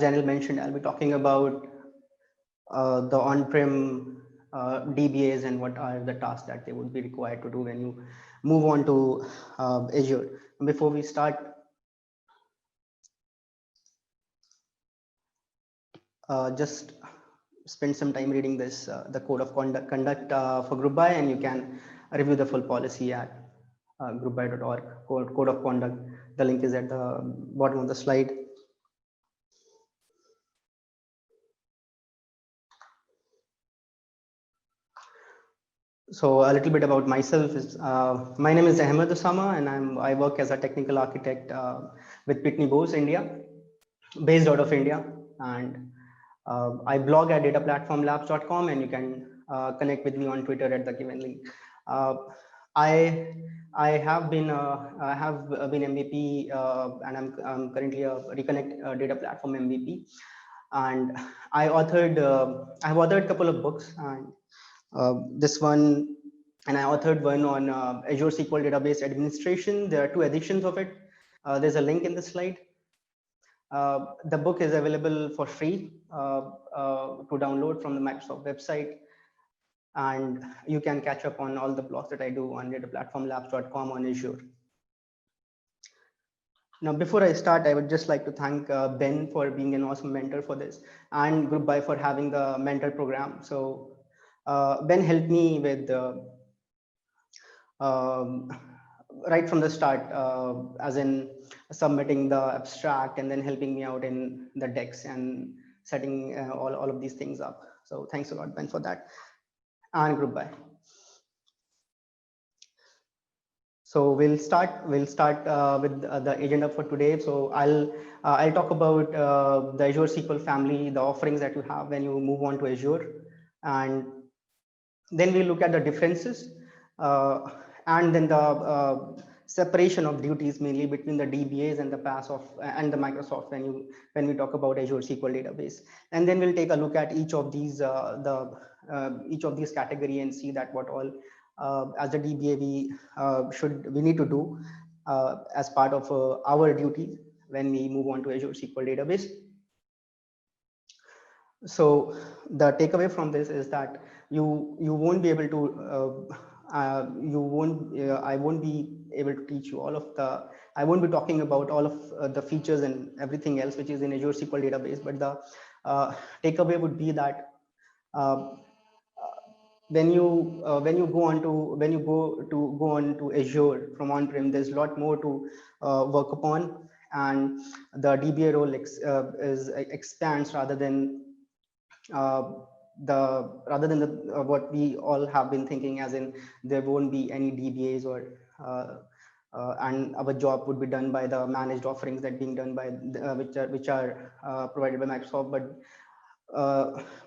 Daniel mentioned, I'll be talking about the on-prem DBAs and what are the tasks that they would be required to do when you move on to Azure. Before we start, just spend some time reading this, the code of conduct for Group By, and you can review the full policy at groupby.org, code of conduct. The link is at the bottom of the slide. So a little bit about myself is my name is Ahmed Osama, and I work as a technical architect with Pitney Bowes India, based out of India, and I blog at dataplatformlabs.com, and you can connect with me on Twitter at the given link. I have been MVP, and I'm currently a Reconnect Data Platform MVP, and I have authored a couple of books, and this one, and I authored one on Azure SQL Database Administration. There are 2 editions of it. There's a link in the slide. The book is available for free to download from the Microsoft website, and you can catch up on all the blogs that I do on dataplatformlabs.com on Azure. Now, before I start, I would just like to thank Ben for being an awesome mentor for this, and Group By for having the mentor program. So Ben helped me with right from the start, as in submitting the abstract and then helping me out in the decks and setting all of these things up. So thanks a lot, Ben, for that, and Group By. So we'll start with the agenda for today. So I'll talk about the Azure SQL family, the offerings that you have when you move on to Azure, and then we'll look at the differences, and then the separation of duties, mainly between the DBAs and the PaaS and the Microsoft when we talk about Azure SQL Database. And then we'll take a look at each of these each of these category and see that what all as a DBA we need to do as part of our duty when we move on to Azure SQL Database. So the takeaway from this is that you won't be able to I won't be able to teach you all of the, I won't be talking about all of the features and everything else which is in Azure SQL Database, but the takeaway would be that when you go on to Azure from on-prem, there's a lot more to work upon, and the DBA role expands rather than what we all have been thinking, as in there won't be any DBAs and our job would be done by the managed offerings that being done by which are provided by Microsoft.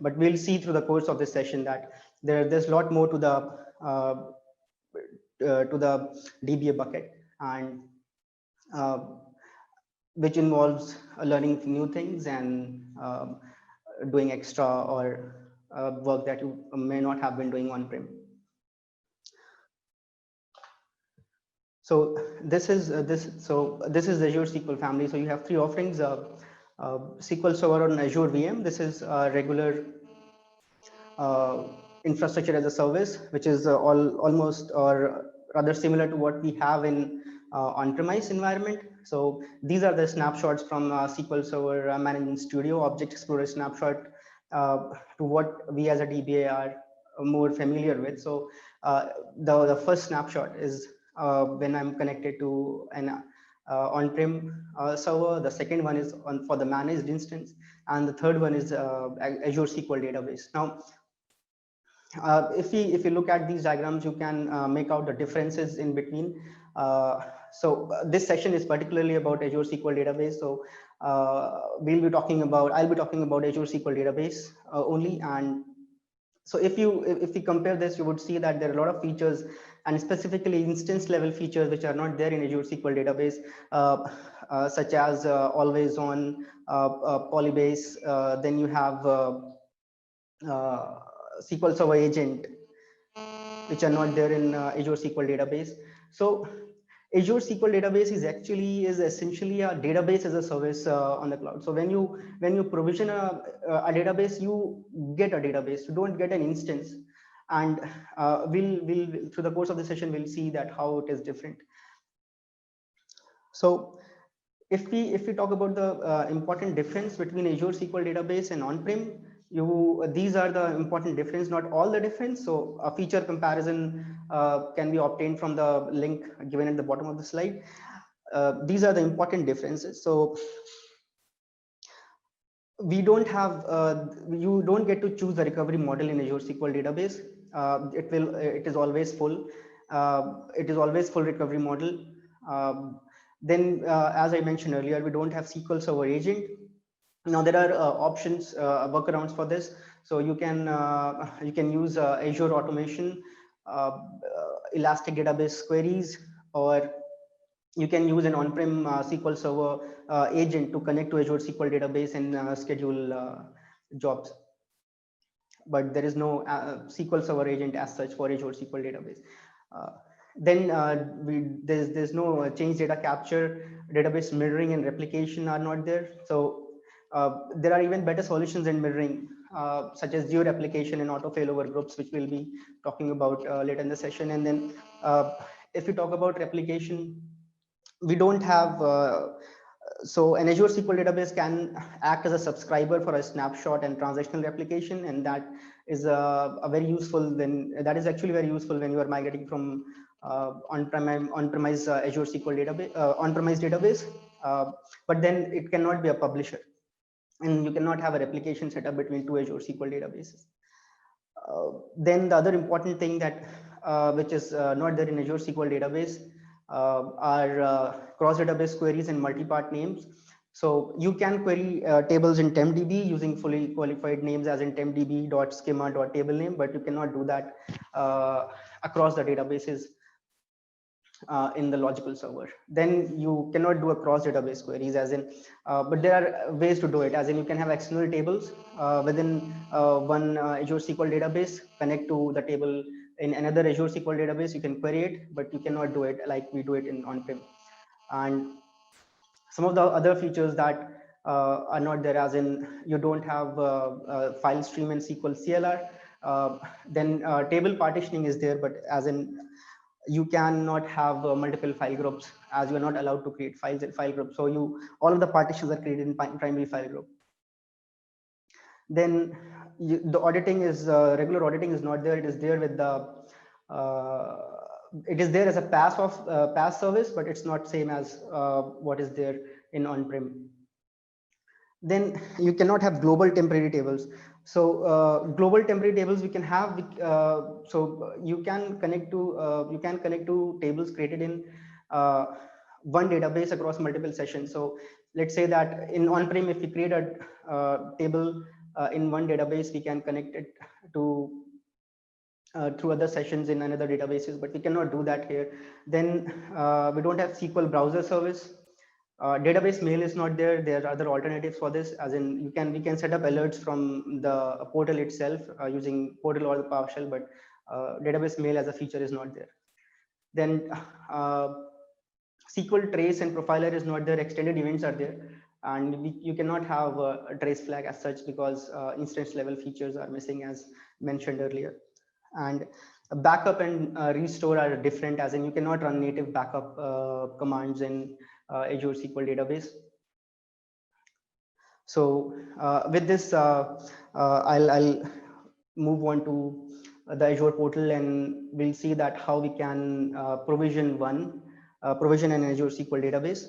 But we'll see through the course of this session that there's a lot more to the DBA bucket, and which involves learning new things and doing extra or work that you may not have been doing on-prem. So this is the Azure SQL family. So you have 3 offerings: SQL Server on Azure VM. This is a regular infrastructure as a service, which is almost or rather similar to what we have in on-premise environment. So these are the snapshots from SQL Server Management Studio, Object Explorer snapshot, to what we as a DBA are more familiar with. So the first snapshot is when I'm connected to an on-prem server. The second one is for the managed instance, and the third one is Azure SQL Database. Now, if you look at these diagrams, you can make out the differences in between. So this session is particularly about Azure SQL Database. So I'll be talking about Azure SQL Database only. And so if we compare this, you would see that there are a lot of features, and specifically instance level features, which are not there in Azure SQL Database, such as always on, Polybase. Then you have SQL Server Agent, which are not there in Azure SQL Database. So Azure SQL database is essentially a database as a service on the cloud. So when you provision a database, you get a database. You don't get an instance. And we'll through the course of the session we'll see that how it is different. So if we talk about the important difference between Azure SQL database and on-prem, these are the important difference, not all the difference. So a feature comparison can be obtained from the link given at the bottom of the slide. These are the important differences. So we don't have you don't get to choose the recovery model in Azure SQL database. It is always full. It is always full recovery model. Then, as I mentioned earlier, we don't have SQL Server agent. Now there are options, workarounds for this. So you can use Azure automation, Elastic database queries, or you can use an on-prem SQL Server agent to connect to Azure SQL database and schedule jobs. But there is no SQL Server agent as such for Azure SQL database. Then there's no change data capture, database mirroring and replication are not there. So there are even better solutions in mirroring, such as geo-replication and auto failover groups, which we'll be talking about later in the session. And then if we talk about replication, we don't have so an Azure SQL database can act as a subscriber for a snapshot and transactional replication, and that is a very useful. Then that is actually very useful when you are migrating from on-premise Azure SQL database, on-premise database. But then it cannot be a publisher, and you cannot have a replication setup between two Azure SQL databases. Then the other important thing that which is not there in Azure SQL database are cross-database queries and multi-part names. So you can query tables in TempDB using fully qualified names as in tempdb.schema.table name, but you cannot do that across the databases in the logical server. Then you cannot do a cross database queries as in, but there are ways to do it, as in you can have external tables within one Azure SQL database, connect to the table in another Azure SQL database, you can query it, but you cannot do it like we do it in on-prem. And some of the other features that are not there, as in you don't have file stream and SQL CLR. Then table partitioning is there, but as in you cannot have multiple file groups, as you are not allowed to create files in file groups. So all of the partitions are created in primary file group. Then the auditing is regular auditing is not there. It is there with the it is there as a pass service, but it's not same as what is there in on-prem. Then you cannot have global temporary tables. So global temporary tables we can have. So you can connect to tables created in one database across multiple sessions. So let's say that in on-prem, if we create a table in one database, we can connect it to through other sessions in another databases, but we cannot do that here. Then we don't have SQL browser service. Database mail is not there. There are other alternatives for this, as in we can set up alerts from the portal itself using portal or the PowerShell, but database mail as a feature is not there. Then SQL trace and profiler is not there. Extended events are there, and you cannot have a trace flag as such because instance level features are missing, as mentioned earlier. And backup and restore are different, as in you cannot run native backup commands in Azure SQL database. So with this, I'll move on to the Azure portal, and we'll see that how we can provision an Azure SQL database.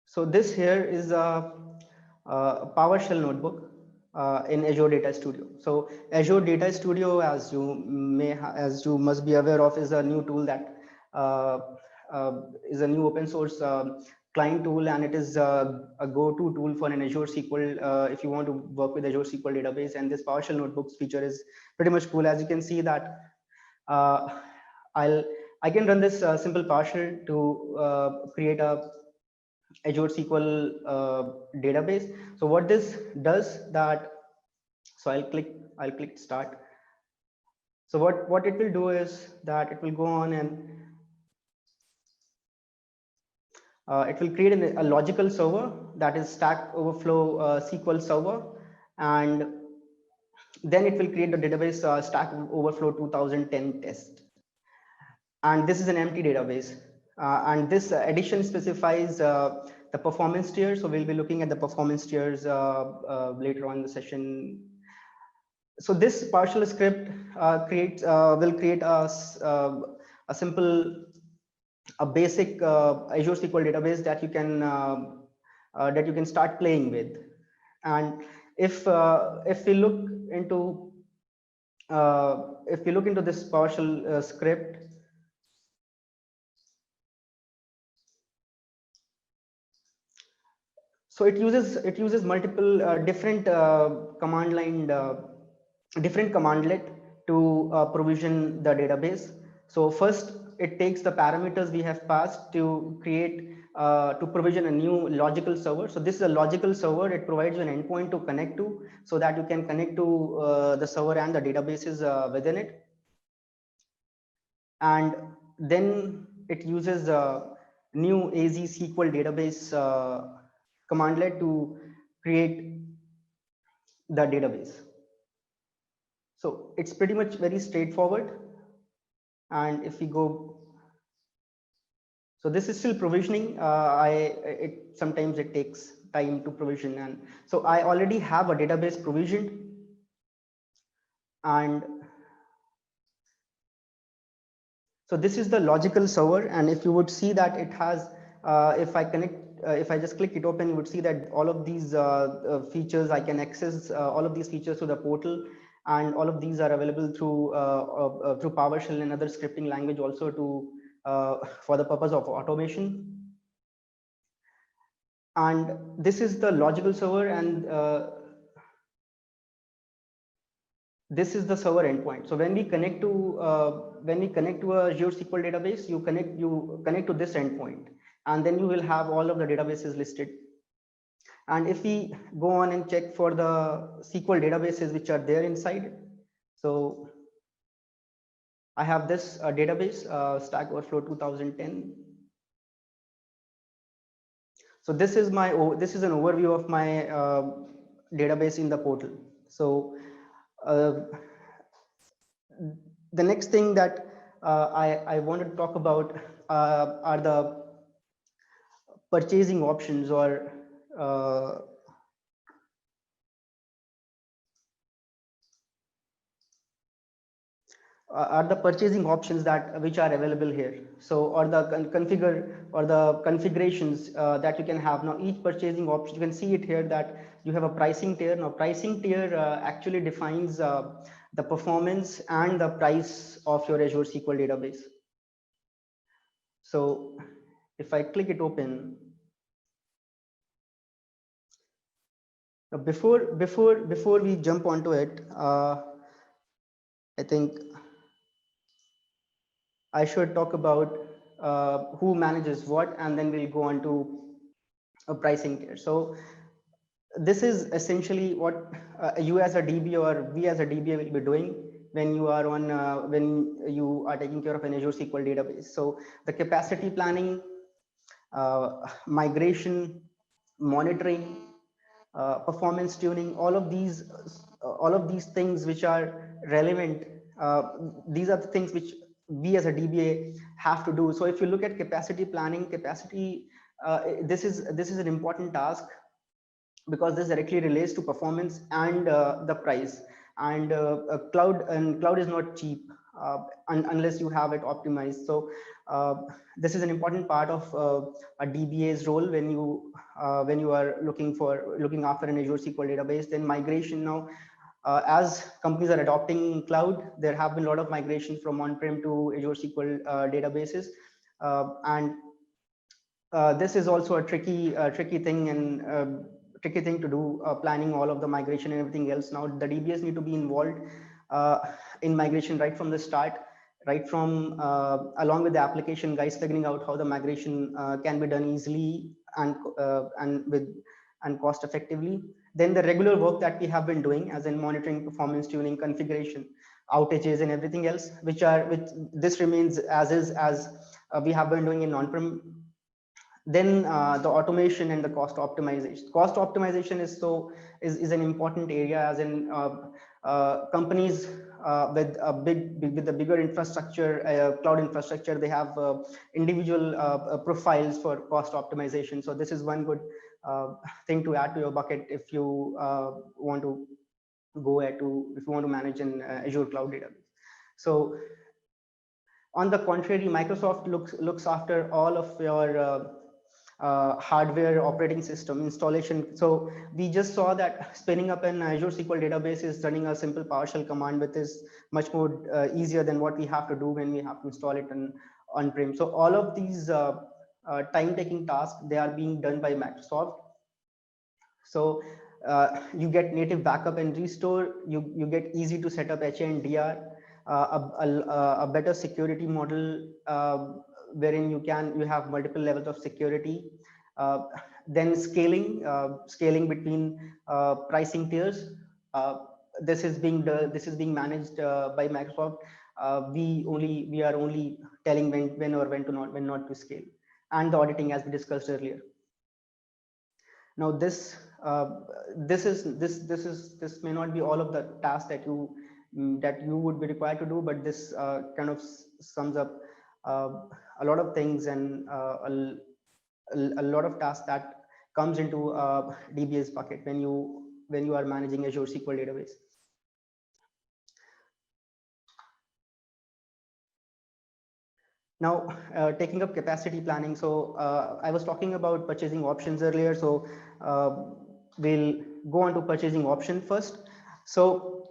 So this here is a PowerShell notebook in Azure Data Studio. So Azure Data Studio, as you must be aware of, is a new tool that is a new open source client tool, and it is a go-to tool for an Azure SQL if you want to work with Azure SQL database. And this PowerShell notebooks feature is pretty much cool. As you can see that I can run this simple PowerShell to create a Azure SQL database. So what this does that, so I'll click start. So what it will do is that it will go on and it will create a logical server, that is Stack Overflow SQL server, and then it will create the database Stack Overflow 2010 test. And this is an empty database. And this addition specifies the performance tier. So we'll be looking at the performance tiers later on in the session. So this partial script will create a simple, a basic Azure SQL database that you can start playing with. And if we look into this partial script, so it uses multiple different different commandlet to provision the database. So first, it takes the parameters we have passed to create to provision a new logical server. So this is a logical server. It provides you an endpoint to connect to, so that you can connect to the server and the databases within it. And then it uses a new AZ SQL database commandlet to create the database. So it's pretty much very straightforward. And if we go, so this is still provisioning. Sometimes it takes time to provision, and so I already have a database provisioned, and so this is the logical server. And if you would see that it has, if I just click it open, you would see that all of these features, I can access all of these features to the portal, and all of these are available through PowerShell and other scripting language also to for the purpose of automation. And this is the logical server, and this is the server endpoint. So when we connect to a Azure SQL database, you connect to this endpoint, and then you will have all of the databases listed. And if we go on and check for the SQL databases which are there inside, so I have this database, Stack Overflow 2010. So this is an overview of my database in the portal. So the next thing that I want to talk about are the purchasing options, or are the purchasing options which are available here. So, or the configurations that you can have. Now each purchasing option, you can see it here that you have a pricing tier. Now pricing tier actually defines the performance and the price of your Azure SQL database. So if I click it open, now before we jump onto it, I think I should talk about who manages what, and then we'll go on to a pricing tier. So this is essentially what you as a DB or we as a DBA will be doing when you are taking care of an Azure SQL database. So the capacity planning, migration, monitoring, performance tuning, all of these things which are relevant, these are the things which we as a DBA have to do. So if you look at capacity planning, this is an important task, because this directly relates to performance and the price. And cloud is not cheap unless you have it optimized. So this is an important part of a DBA's role when you are looking after an Azure SQL database. Then migration. Now as companies are adopting cloud, there have been a lot of migration from on-prem to Azure SQL databases, and this is also a tricky thing, and tricky thing to do, planning all of the migration and everything else. Now the DBAs need to be involved in migration right from the start, right from along with the application guys, figuring out how the migration can be done easily and cost effectively. Then the regular work that we have been doing, as in monitoring, performance tuning, configuration. outages and everything else, which this remains as is, as we have been doing in on-prem. Then the automation and the cost optimization. Cost optimization is an important area, as in companies with a bigger infrastructure, cloud infrastructure, they have individual profiles for cost optimization. So this is one good thing to add to your bucket if you want to manage an Azure cloud database. So on the contrary, Microsoft looks after all of your hardware, operating system installation. So we just saw that spinning up an Azure SQL database is running a simple PowerShell command, which is much more easier than what we have to do when we have to install it on-prem. So all of these time-taking tasks, they are being done by Microsoft. So you get native backup and restore. You get easy to set up HA and DR, a better security model wherein you have multiple levels of security. Then scaling between pricing tiers. This is being managed by Microsoft. We are only telling when not to scale, and the auditing, as we discussed earlier. Now this may not be all of the tasks that you would be required to do, but this kind of sums up a lot of things and a lot of tasks that comes into DBA's bucket when you are managing Azure SQL database. Now, taking up capacity planning. So I was talking about purchasing options earlier. So we'll go on to purchasing option first. So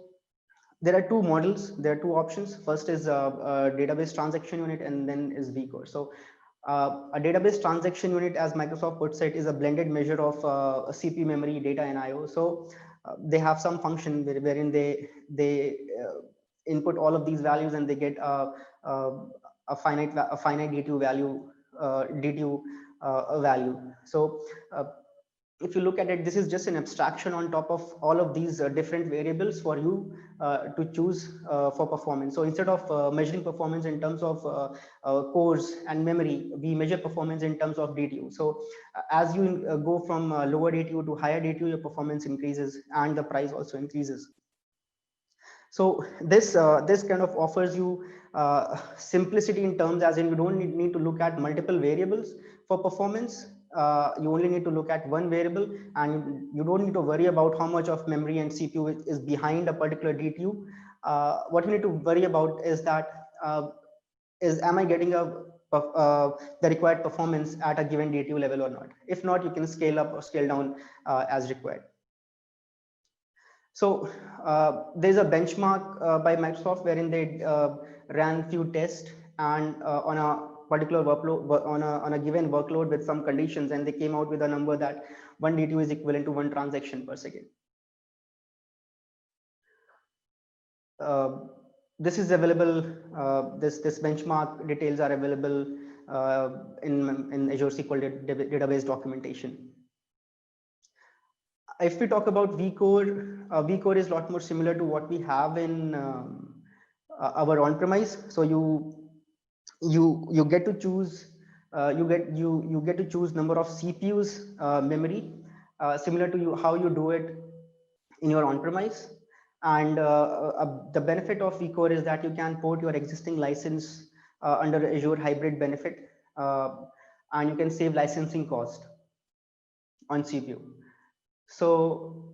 there are two models. There are two options. First is a database transaction unit, and then is vCore. So a database transaction unit, as Microsoft puts it, is a blended measure of CPU memory, data, and IO. So they have some function wherein they input all of these values, and they get a finite D2 value, value. So if you look at it, this is just an abstraction on top of all of these different variables for you to choose for performance. So instead of measuring performance in terms of cores and memory, we measure performance in terms of DTU. So as you go from lower DTU to higher DTU, your performance increases and the price also increases. So this kind of offers you simplicity in terms, as in you don't need to look at multiple variables for performance. You only need to look at one variable, and you don't need to worry about how much of memory and CPU is behind a particular DTU. What you need to worry about is that am I getting the required performance at a given DTU level or not? If not, you can scale up or scale down as required. So there's a benchmark by Microsoft wherein they ran few tests and on a particular workload, on a given workload with some conditions, and they came out with a number that 1 DTU is equivalent to 1 transaction per second. This is available. This benchmark details are available in Azure SQL database documentation. If we talk about vCore, vCore is a lot more similar to what we have in our on-premise. So you get to choose you get to choose number of CPUs, memory, similar to how you do it in your on-premise. And the benefit of vCore is that you can port your existing license under Azure Hybrid benefit, and you can save licensing cost on CPU. So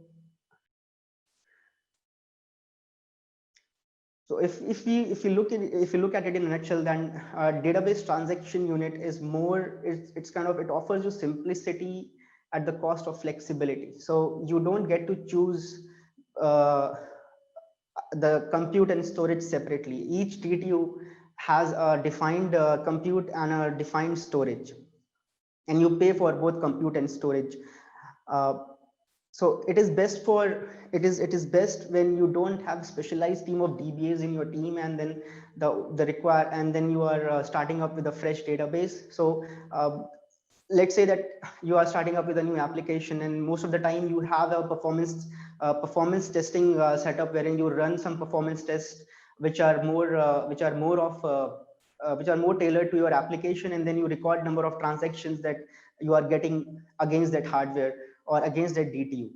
if you look at it in a nutshell, then database transaction unit is more, it's kind of, it offers you simplicity at the cost of flexibility. So you don't get to choose the compute and storage separately. Each DTU has a defined compute and a defined storage, and you pay for both compute and storage. So it is best when you don't have a specialized team of DBAs in your team, and then then you are starting up with a fresh database. So let's say that you are starting up with a new application, and most of the time you have a performance testing setup wherein you run some performance tests which are more tailored to your application, and then you record number of transactions that you are getting against that hardware or against that DTU,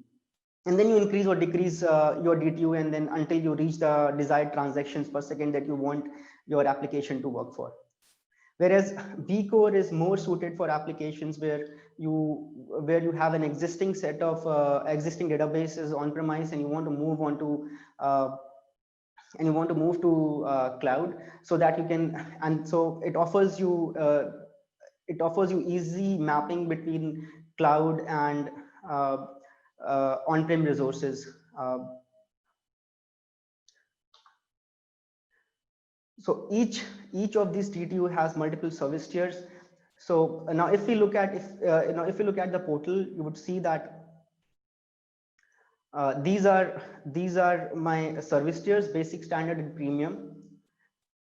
and then you increase or decrease your DTU, and then until you reach the desired transactions per second that you want your application to work for. Whereas vCore is more suited for applications where you have an existing set of existing databases on premise, and you want to move on to cloud, so that you can, and so it offers you easy mapping between cloud and uh, on-prem resources. So each of these DTU has multiple service tiers. So now if we look at if you look at the portal, you would see that these are my service tiers: basic, standard, and premium.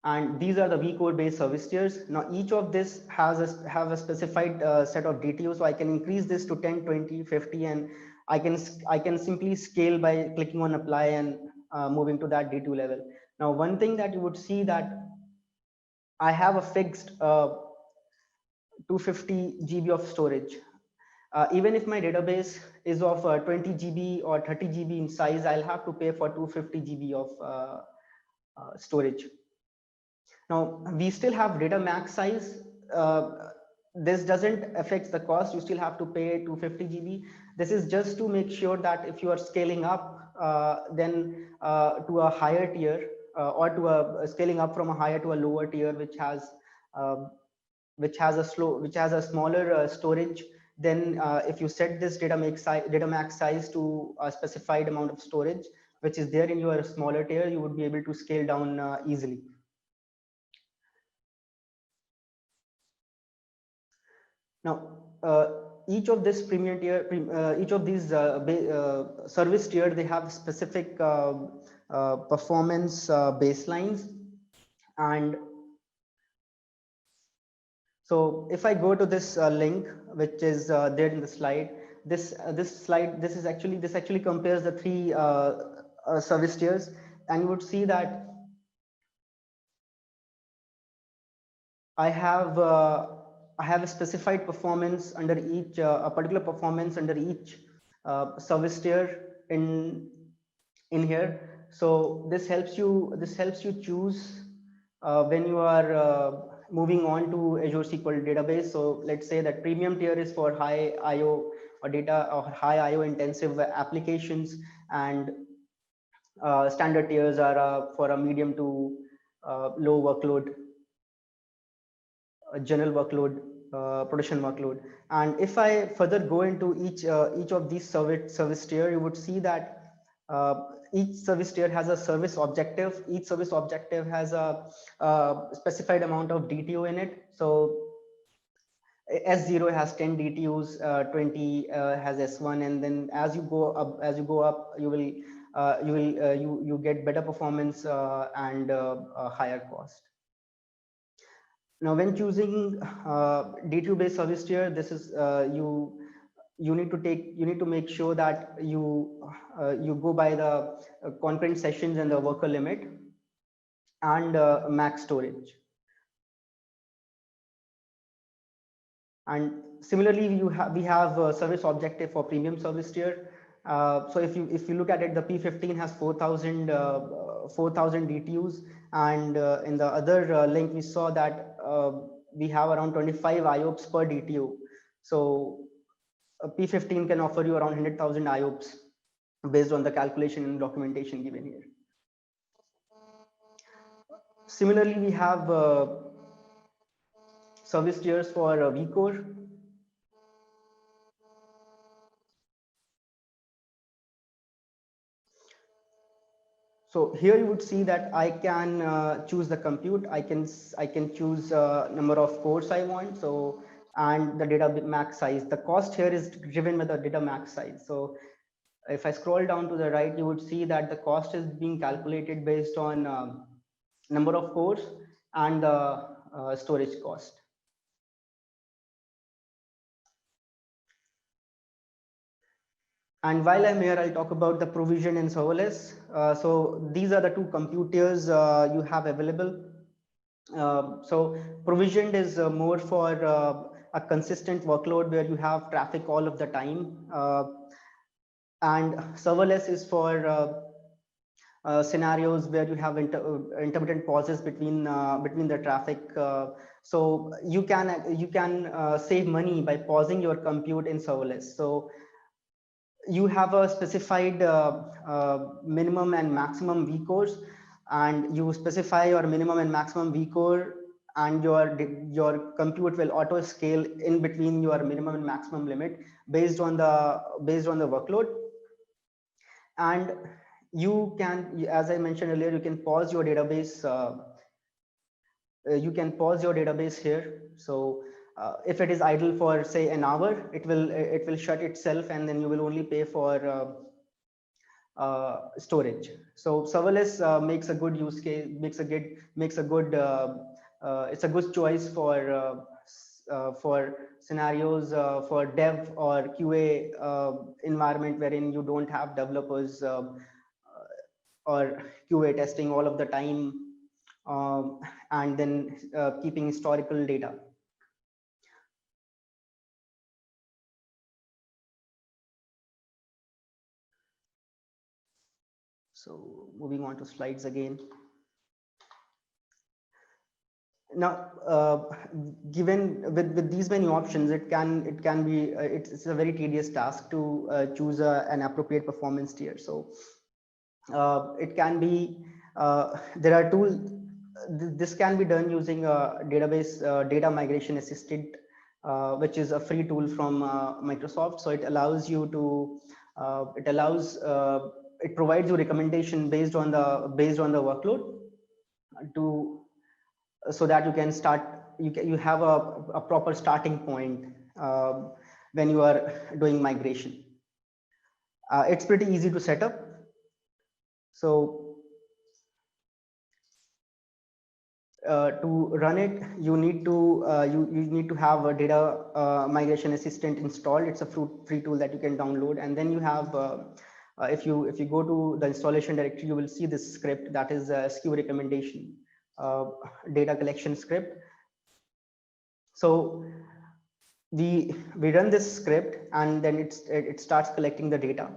And these are the vCore based service tiers. Now each of this have a specified set of DTU, so I can increase this to 10, 20, 50, and I can simply scale by clicking on apply and moving to that DTU level. Now one thing that you would see that I have a fixed 250 GB of storage. Even if my database is of 20 GB or 30 GB in size, I'll have to pay for 250 GB of storage. Now we still have data max size. This doesn't affect the cost. You still have to pay 250 GB. This is just to make sure that if you are scaling up, then to a higher tier, or to a scaling up from a higher to a lower tier, uh, which has a smaller storage, then if you set this data max size to a specified amount of storage which is there in your smaller tier, you would be able to scale down easily. Now each of this premium tier each of these service tier, they have specific performance baselines. And so if I go to this link, which is there in the slide, this actually compares the three service tiers, and you would see that I have a specified performance under each a particular performance under each service tier in here. So this helps you choose when you are moving on to Azure SQL database. So let's say that premium tier is for high IO or high IO intensive applications, and standard tiers are for a medium to low workload, general workload, production workload. And if I further go into each of these service tier, you would see that each service tier has a service objective. Each service objective has a specified amount of DTU in it. So S0 has 10 DTUs, 20 has S1, and then as you go up, you get better performance and a higher cost. Now, when choosing DTU based service tier, this is you need to make sure that you go by the concurrent sessions and the worker limit and max storage. And similarly, we have a service objective for premium service tier. So if you look at it, the P15 has 4,000 DTUs, and in the other link we saw that we have around 25 IOPS per DTU. So P15 can offer you around 100,000 IOPS based on the calculation and documentation given here. Similarly, we have service tiers for vCore. So here you would see that I can choose the compute. I can choose number of cores I want. So, and the data max size. The cost here is driven by the data max size. So if I scroll down to the right, you would see that the cost is being calculated based on number of cores and the storage cost. And while I'm here, I'll talk about the provision in serverless. So these are the two compute tiers you have available. So provisioned is more for a consistent workload where you have traffic all of the time. And serverless is for scenarios where you have intermittent pauses between the traffic. So you can save money by pausing your compute in serverless. So you have a specified minimum and maximum vcores, and you specify your minimum and maximum vcore, and your compute will auto scale in between your minimum and maximum limit based on the workload. And you can, as I mentioned earlier, you can pause your database. You can pause your database here. So if it is idle for say an hour, it will shut itself, and then you will only pay for storage. So serverless makes a good use case, makes a good it's a good choice for scenarios for dev or QA environment wherein you don't have developers or QA testing all of the time, and then keeping historical data. So moving on to slides again. Now, given with these many options, it can be it's a very tedious task to choose an appropriate performance tier. So it can be there are tools. This can be done using a database data migration assistant, which is a free tool from Microsoft. So it allows you to it provides you recommendation based on the workload to so that you can start you have a proper starting point when you are doing migration. It's pretty easy to set up. So to run it, you need to have a data migration assistant installed. It's a free tool that you can download, and then you have if you go to the installation directory, you will see this script that is a SKU recommendation data collection script. So we run this script, and then it starts collecting the data.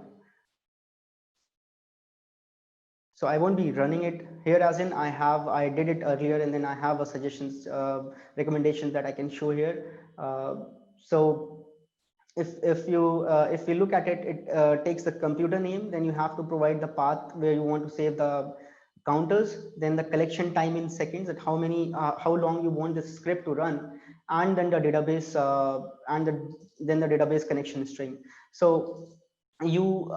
So I won't be running it here, as in I did it earlier, and then I have a suggestions recommendations that I can show here. So if you look at it, it takes the computer name, then you have to provide the path where you want to save the counters, then the collection time in seconds, at how long you want this script to run, and then the database then the database connection string. So you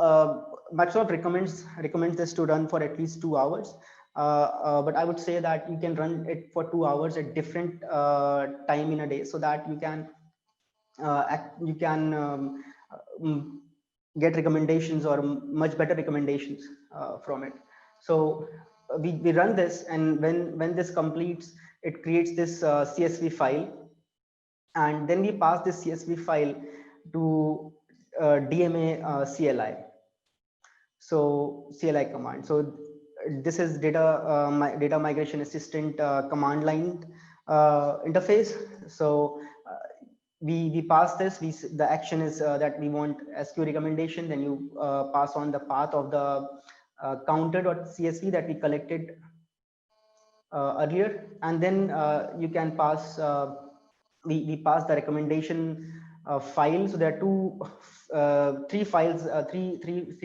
Microsoft recommends this to run for at least 2 hours, but I would say that you can run it for 2 hours at different time in a day, so that you can get recommendations or much better recommendations from it. So we run this, and when this completes, it creates this CSV file, and then we pass this CSV file to DMA CLI. So CLI command. So this is data migration assistant command line interface. So we pass this. The action is that we want SKU recommendation. Then you pass on the path of the counter.csv that we collected earlier, and then you can pass. We pass the recommendation file. So there are three files, three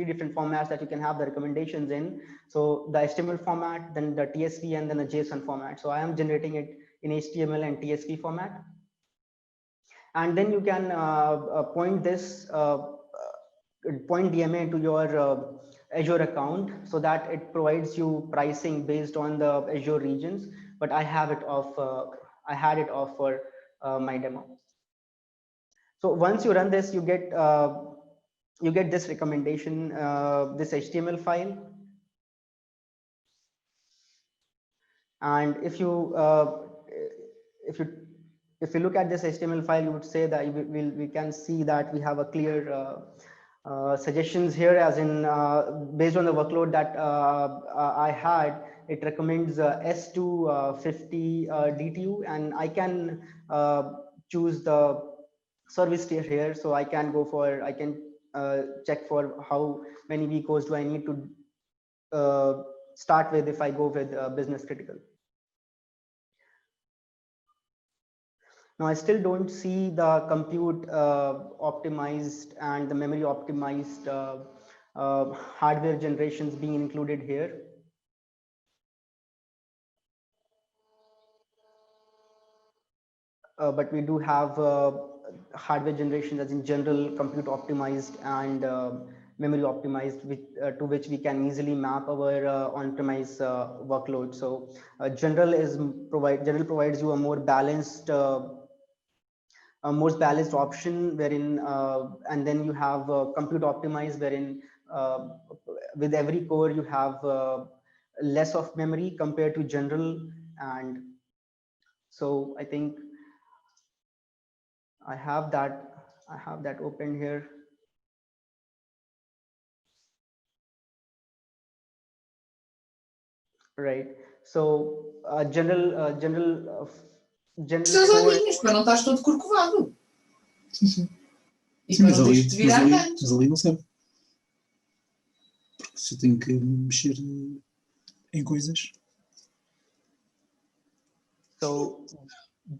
different formats that you can have the recommendations in. So the HTML format, then the TSV, and then the JSON format. So I am generating it in HTML and TSV format. And then you can point DMA to your Azure account, so that it provides you pricing based on the Azure regions. But I had it off for my demo. So once you run this, you get this recommendation, this HTML file. And if you look at this HTML file, you would say that we can see that we have a clear suggestions here, as in based on the workload that I had, it recommends S to 50 DTU, and I can choose the service tier here. So I can go for, I can check for how many vCores do I need to start with if I go with business critical. Now, I still don't see the compute optimized and the memory optimized hardware generations being included here. But we do have hardware generations as in general, compute optimized, and memory optimized, to which we can easily map our on-premise workload. So general provides you a more balanced most balanced option, wherein and then you have compute optimized, wherein with every core you have less of memory compared to general. And so I think I have that open here. Right. So general core. Mas não estás todo corcovado. Sim. E Sim, mas ali não serve. Porque se eu tenho que mexer em coisas. So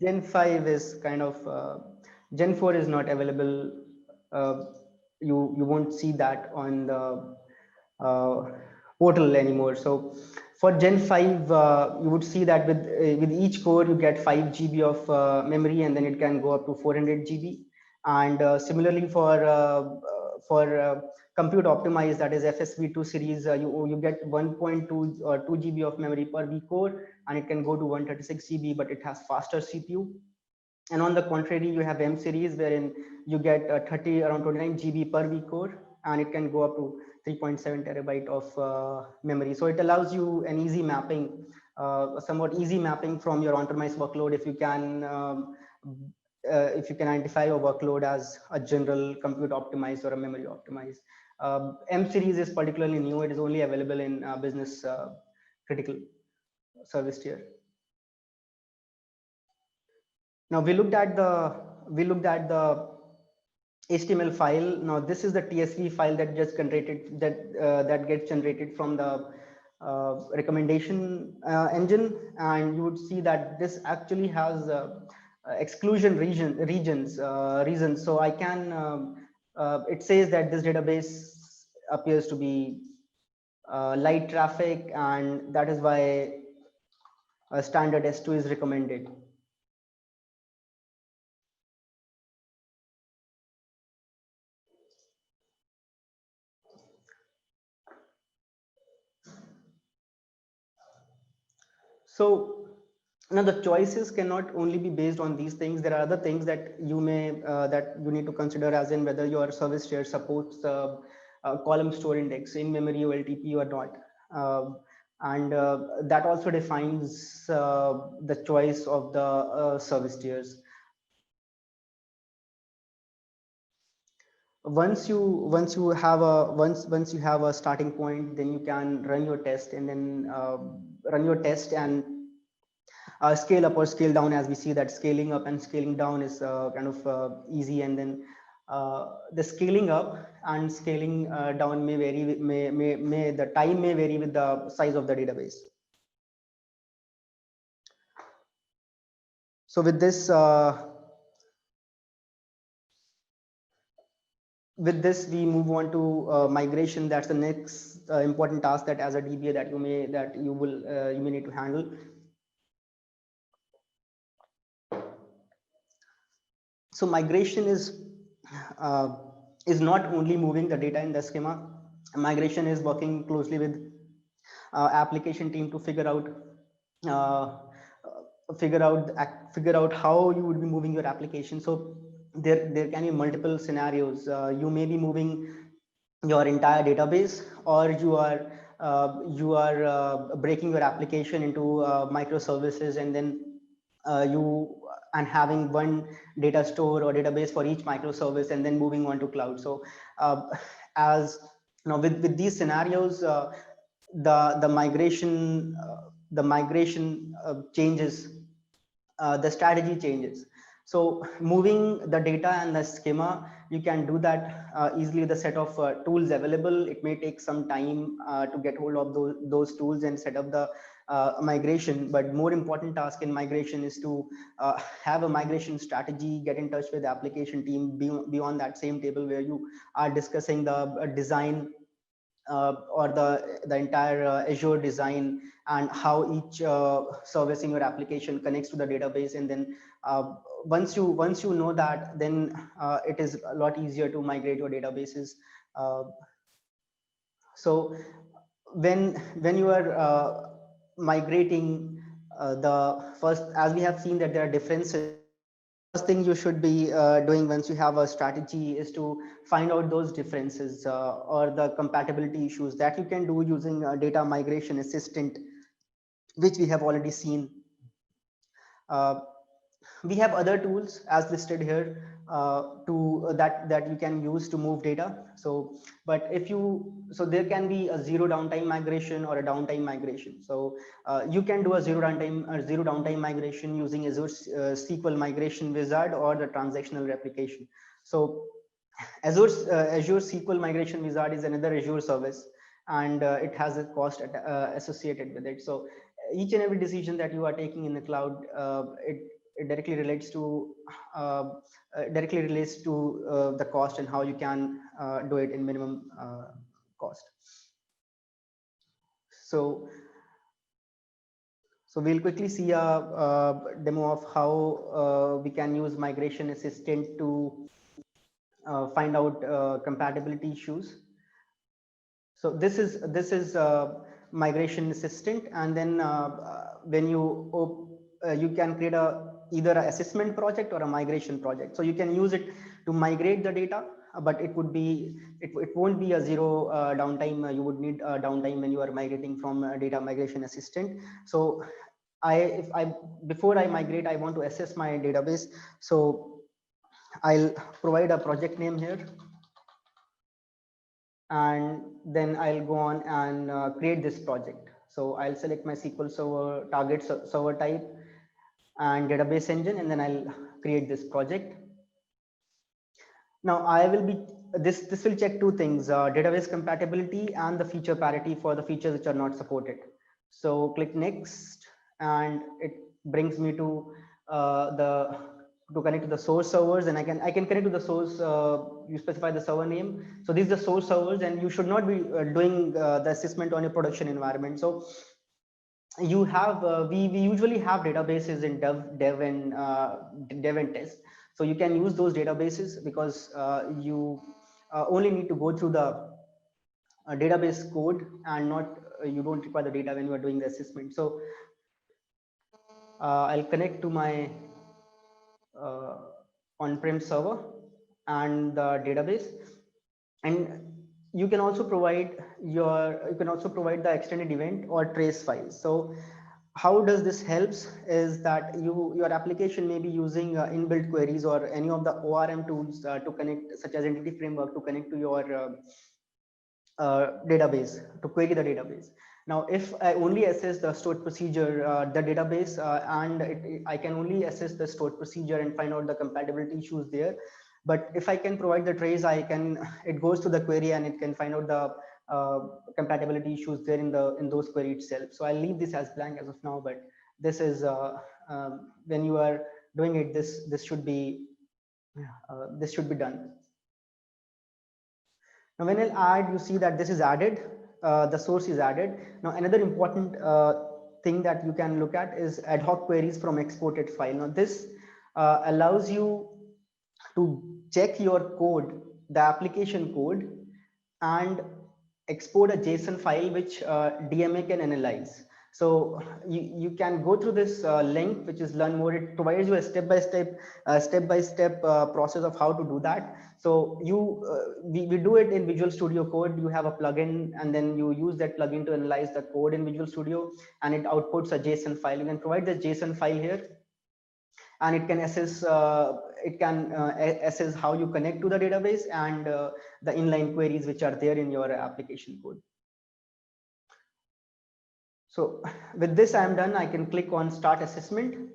Gen 5 is kind of Gen 4 is not available. You won't see that on the portal anymore. So for Gen 5, you would see that with each core you get 5 GB of memory, and then it can go up to 400 GB. And similarly for compute optimized, that is FSV2 series, you get 1.2 or 2 GB of memory per V core, and it can go to 136 GB, but it has faster CPU. And on the contrary, you have M series, wherein you get around 29 GB per V core, and it can go up to 3.7 terabyte of memory. So it allows you an easy mapping, somewhat easy mapping from your on-premise workload, if you can identify your workload as a general compute optimized or a memory optimized. M series is particularly new. It is only available in business critical service tier. Now we looked at the HTML file. Now this is the TSV file that gets generated from the recommendation engine, and you would see that this actually has exclusion reasons. So I can it says that this database appears to be light traffic, and that is why a standard S2 is recommended. So now the choices cannot only be based on these things. There are other things that you may that you need to consider, as in whether your service tier supports column store index in memory OLTP or not, and that also defines the choice of the service tiers. Once you have a starting point, then you can run your test, and then scale up or scale down, as we see that scaling up and scaling down is kind of easy, and then the scaling up and scaling down may vary. The time may vary with the size of the database. So with this we move on to migration. That's the next important task that as a DBA that you may need to handle. So migration is not only moving the data in the schema. Migration is working closely with application team to figure out how you would be moving your application. So there can be multiple scenarios. You may be moving your entire database, or you are breaking your application into microservices, and then you and having one data store or database for each microservice and then moving on to cloud. So as with these scenarios, the migration changes, the strategy changes. So moving the data and the schema, you can do that easily with a set of tools available. It may take some time to get hold of those tools and set up the migration, but more important task in migration is to have a migration strategy, get in touch with the application team, beyond that same table where you are discussing the design or the entire Azure design and how each service in your application connects to the database. And then once you know that, then it is a lot easier to migrate your databases. So when you are migrating, the first, as we have seen that there are differences, first thing you should be doing once you have a strategy is to find out those differences or the compatibility issues that you can do using a data migration assistant, which we have already seen. We have other tools as listed here that you can use to move data. So but there can be a zero downtime migration or a downtime migration. So you can do a zero downtime migration using Azure SQL migration wizard or the transactional replication. So Azure SQL migration wizard is another Azure service, and it has a cost associated with it. So each and every decision that you are taking in the cloud, it directly relates to the cost and how you can do it in minimum cost. So we'll quickly see a demo of how we can use migration assistant to find out compatibility issues. So this is migration assistant, and then when you can create either an assessment project or a migration project. So you can use it to migrate the data, but it won't be a zero downtime. You would need a downtime when you are migrating from a data migration assistant. So before I migrate, I want to assess my database. So I'll provide a project name here, and then I'll go on and create this project. So I'll select my SQL Server target server type and database engine, and then I'll create this project. Now I will be this will check two things: database compatibility and the feature parity for the features which are not supported. So click next, and it brings me to connect to the source servers, and I can connect to the source. You specify the server name. So these are the source servers, and you should not be doing the assessment on a production environment. So you have we usually have databases in dev and test. So you can use those databases because you only need to go through the database code, and not you don't require the data when you are doing the assessment. So I'll connect to my on-prem server and the database, and you can also provide the extended event or trace files. So how does this helps is that your application may be using inbuilt queries or any of the ORM tools to connect, such as Entity Framework, to connect to your database, to query the database. Now, if I only assess the stored procedure, the database, I can only assess the stored procedure and find out the compatibility issues there. But if I can provide the trace, it goes to the query and it can find out the compatibility issues there in those query itself. So I'll leave this as blank as of now, but this is when you are doing it, this should be done. Now, when I'll add, you see that this is added, the source is added. Now, another important thing that you can look at is ad hoc queries from exported file. Now, this allows you to check your code, the application code, and export a JSON file which DMA can analyze. So you can go through this link, which is learn more. It provides you a step-by-step process of how to do that. So we do it in Visual Studio Code. You have a plugin, and then you use that plugin to analyze the code in Visual Studio, and it outputs a JSON file. You can provide the JSON file here, and it can assess assess how you connect to the database and the inline queries which are there in your application code. So with this, I am done. I can click on Start Assessment.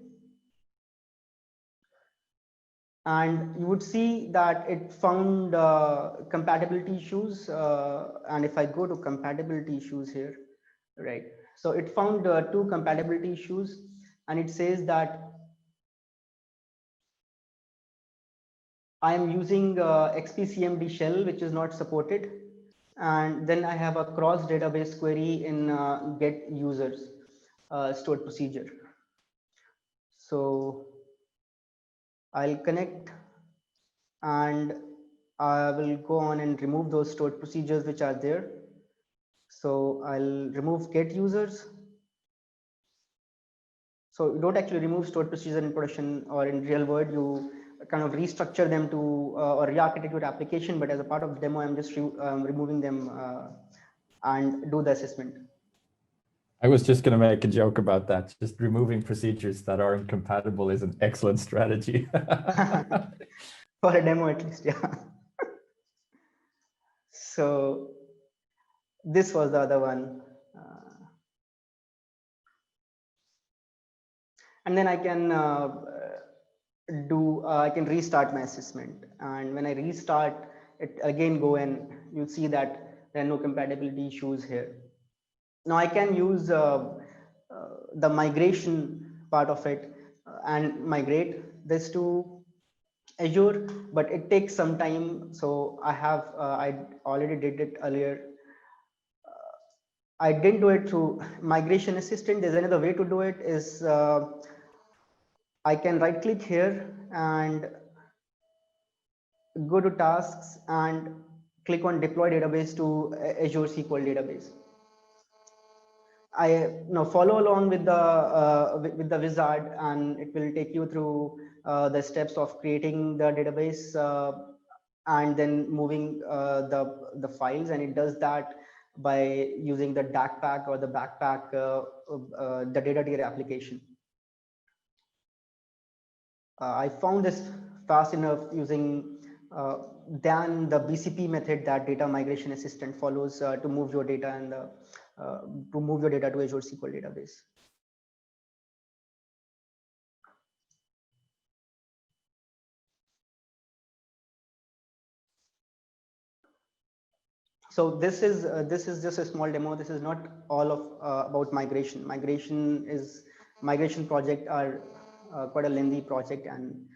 And you would see that it found compatibility issues. And if I go to compatibility issues here, right? So it found 2 compatibility issues, and it says that I am using XPCMD shell, which is not supported. And then I have a cross database query in get users stored procedure. So I'll connect and I will go on and remove those stored procedures which are there. So I'll remove get users. So you don't actually remove stored procedure in production or in real world, you kind of restructure them to or re-architect your application, but as a part of the demo, I'm just removing them and do the assessment. I was just going to make a joke about that. Just removing procedures that are incompatible is an excellent strategy. For a demo at least, yeah. So this was the other one. And then I can I can restart my assessment. And when I restart it again, go and you'll see that there are no compatibility issues here. Now I can use the migration part of it and migrate this to Azure, but it takes some time. So I have I already did it earlier. I didn't do it through Migration Assistant. There's another way to do it. Is I can right click here and go to tasks and click on deploy database to Azure SQL database. I now follow along with the wizard, and it will take you through the steps of creating the database and then moving the files, and it does that by using the DACPack or the backpack, the data tier application. I found this fast enough using than the BCP method that Data Migration Assistant follows to move your data and to move your data to Azure SQL database. So this is just a small demo. This is not all of about migration. Migration project are quite a lengthy project, and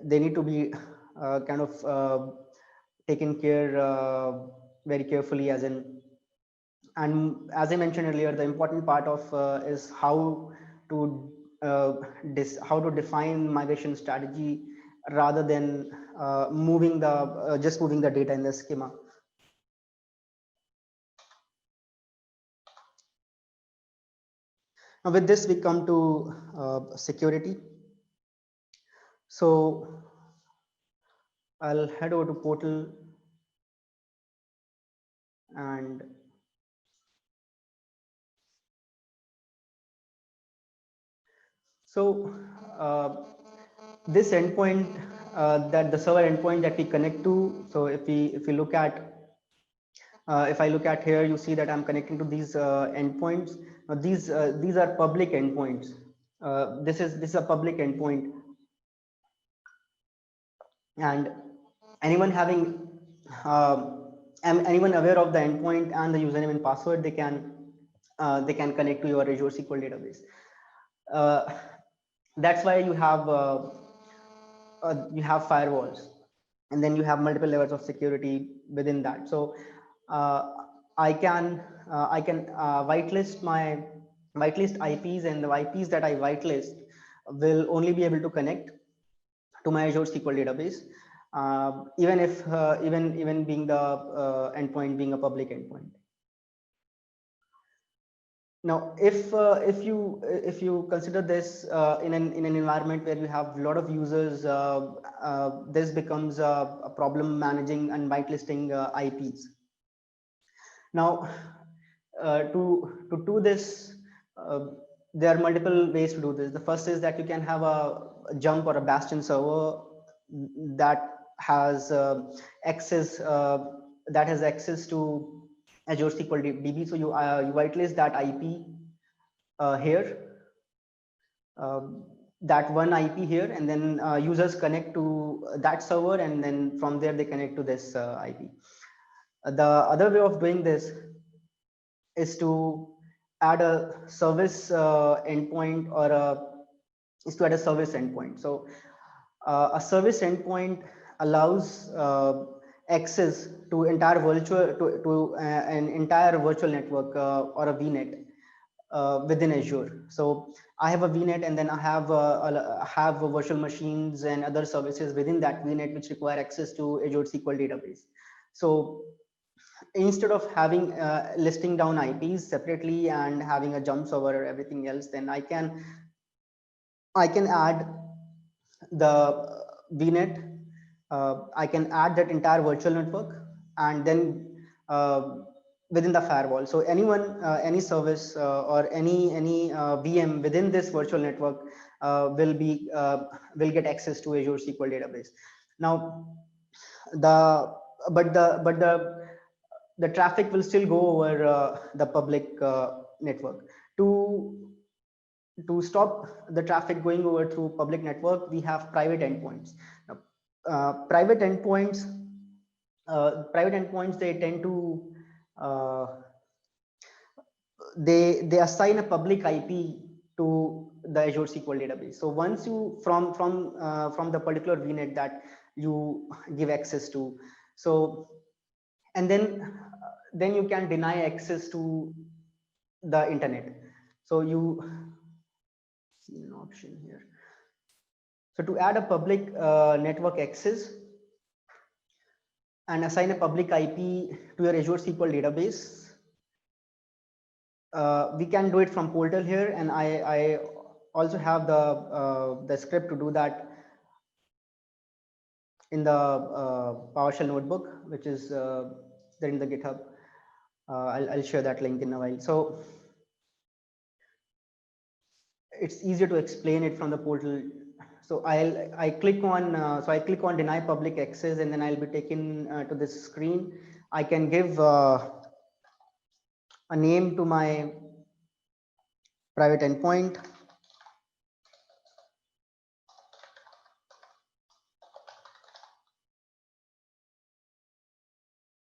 they need to be kind of taken care very carefully, as in, and as I mentioned earlier, the important part of is how to define migration strategy rather than moving the just moving the data in the schema. Now with this we come to security. So I'll head over to portal and so this endpoint that the server endpoint that we connect to. So if we look at if I look at here, you see that I'm connecting to these endpoints. Now these are public endpoints. This is a public endpoint, and anyone having anyone aware of the endpoint and the username and password, they can connect to your Azure SQL database. That's why you have firewalls, and then you have multiple levels of security within that. So I can whitelist my IPs, and the IPs that I whitelist will only be able to connect to my Azure SQL database, even if even being the endpoint being a public endpoint. Now, if you consider this in an environment where you have a lot of users, this becomes a problem managing and whitelisting IPs. Now, to do this, there are multiple ways to do this. The first is that you can have a jump or a bastion server that has access to Azure SQL DB. So you whitelist that IP here, that one IP here, and then users connect to that server, and then from there they connect to this IP. The other way of doing this is to add a service endpoint, or add a service endpoint. So a service endpoint allows access to entire an entire virtual network or a VNet within Azure. So I have a VNet, and then I have virtual machines and other services within that VNet which require access to Azure SQL database. So instead of having listing down IPs separately and having a jump server or everything else, then I can add the VNet. I can add that entire virtual network, and then within the firewall. So anyone, any service or any VM within this virtual network will get access to Azure SQL database. Now, the traffic will still go over the public network. To stop the traffic going over through public network, we have private endpoints. Now, private endpoints, they tend to they assign a public IP to the Azure SQL database. So once you from the particular VNet that you give access to, so and then you can deny access to the internet. So you see an option here. So to add a public network access and assign a public IP to your Azure SQL database, we can do it from portal here, and I also have the script to do that in the PowerShell notebook, which is there in the GitHub. I'll share that link in a while. So it's easier to explain it from the portal. So I click on deny public access, and then I'll be taken to this screen. I can give a name to my private endpoint.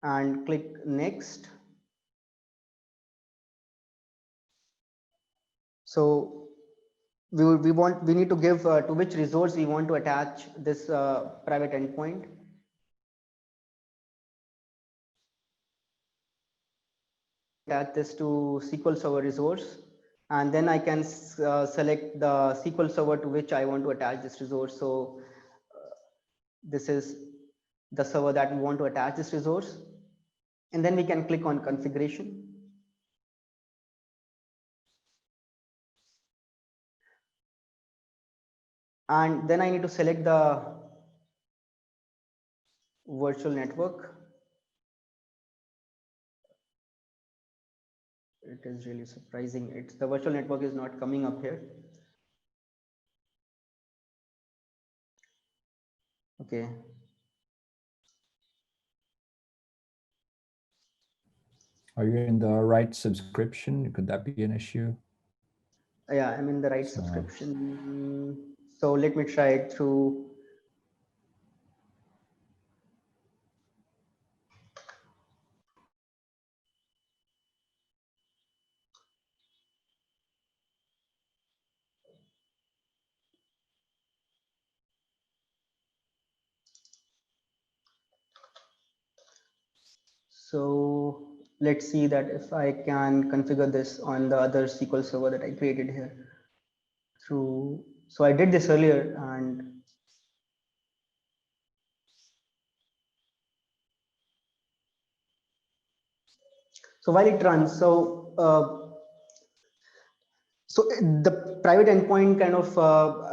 And click next. So we need to give to which resource we want to attach this private endpoint. Attach this to SQL Server resource, and then I can select the SQL Server to which I want to attach this resource. So this is the server that we want to attach this resource, and then we can click on configuration. And then I need to select the virtual network. It is really surprising. The virtual network is not coming up here. Okay. Are you in the right subscription? Could that be an issue? Yeah, I'm in the right subscription. So let me try it through. So let's see that if I can configure this on the other SQL server that I created here through. So I did this earlier, and so while it runs, so the private endpoint kind of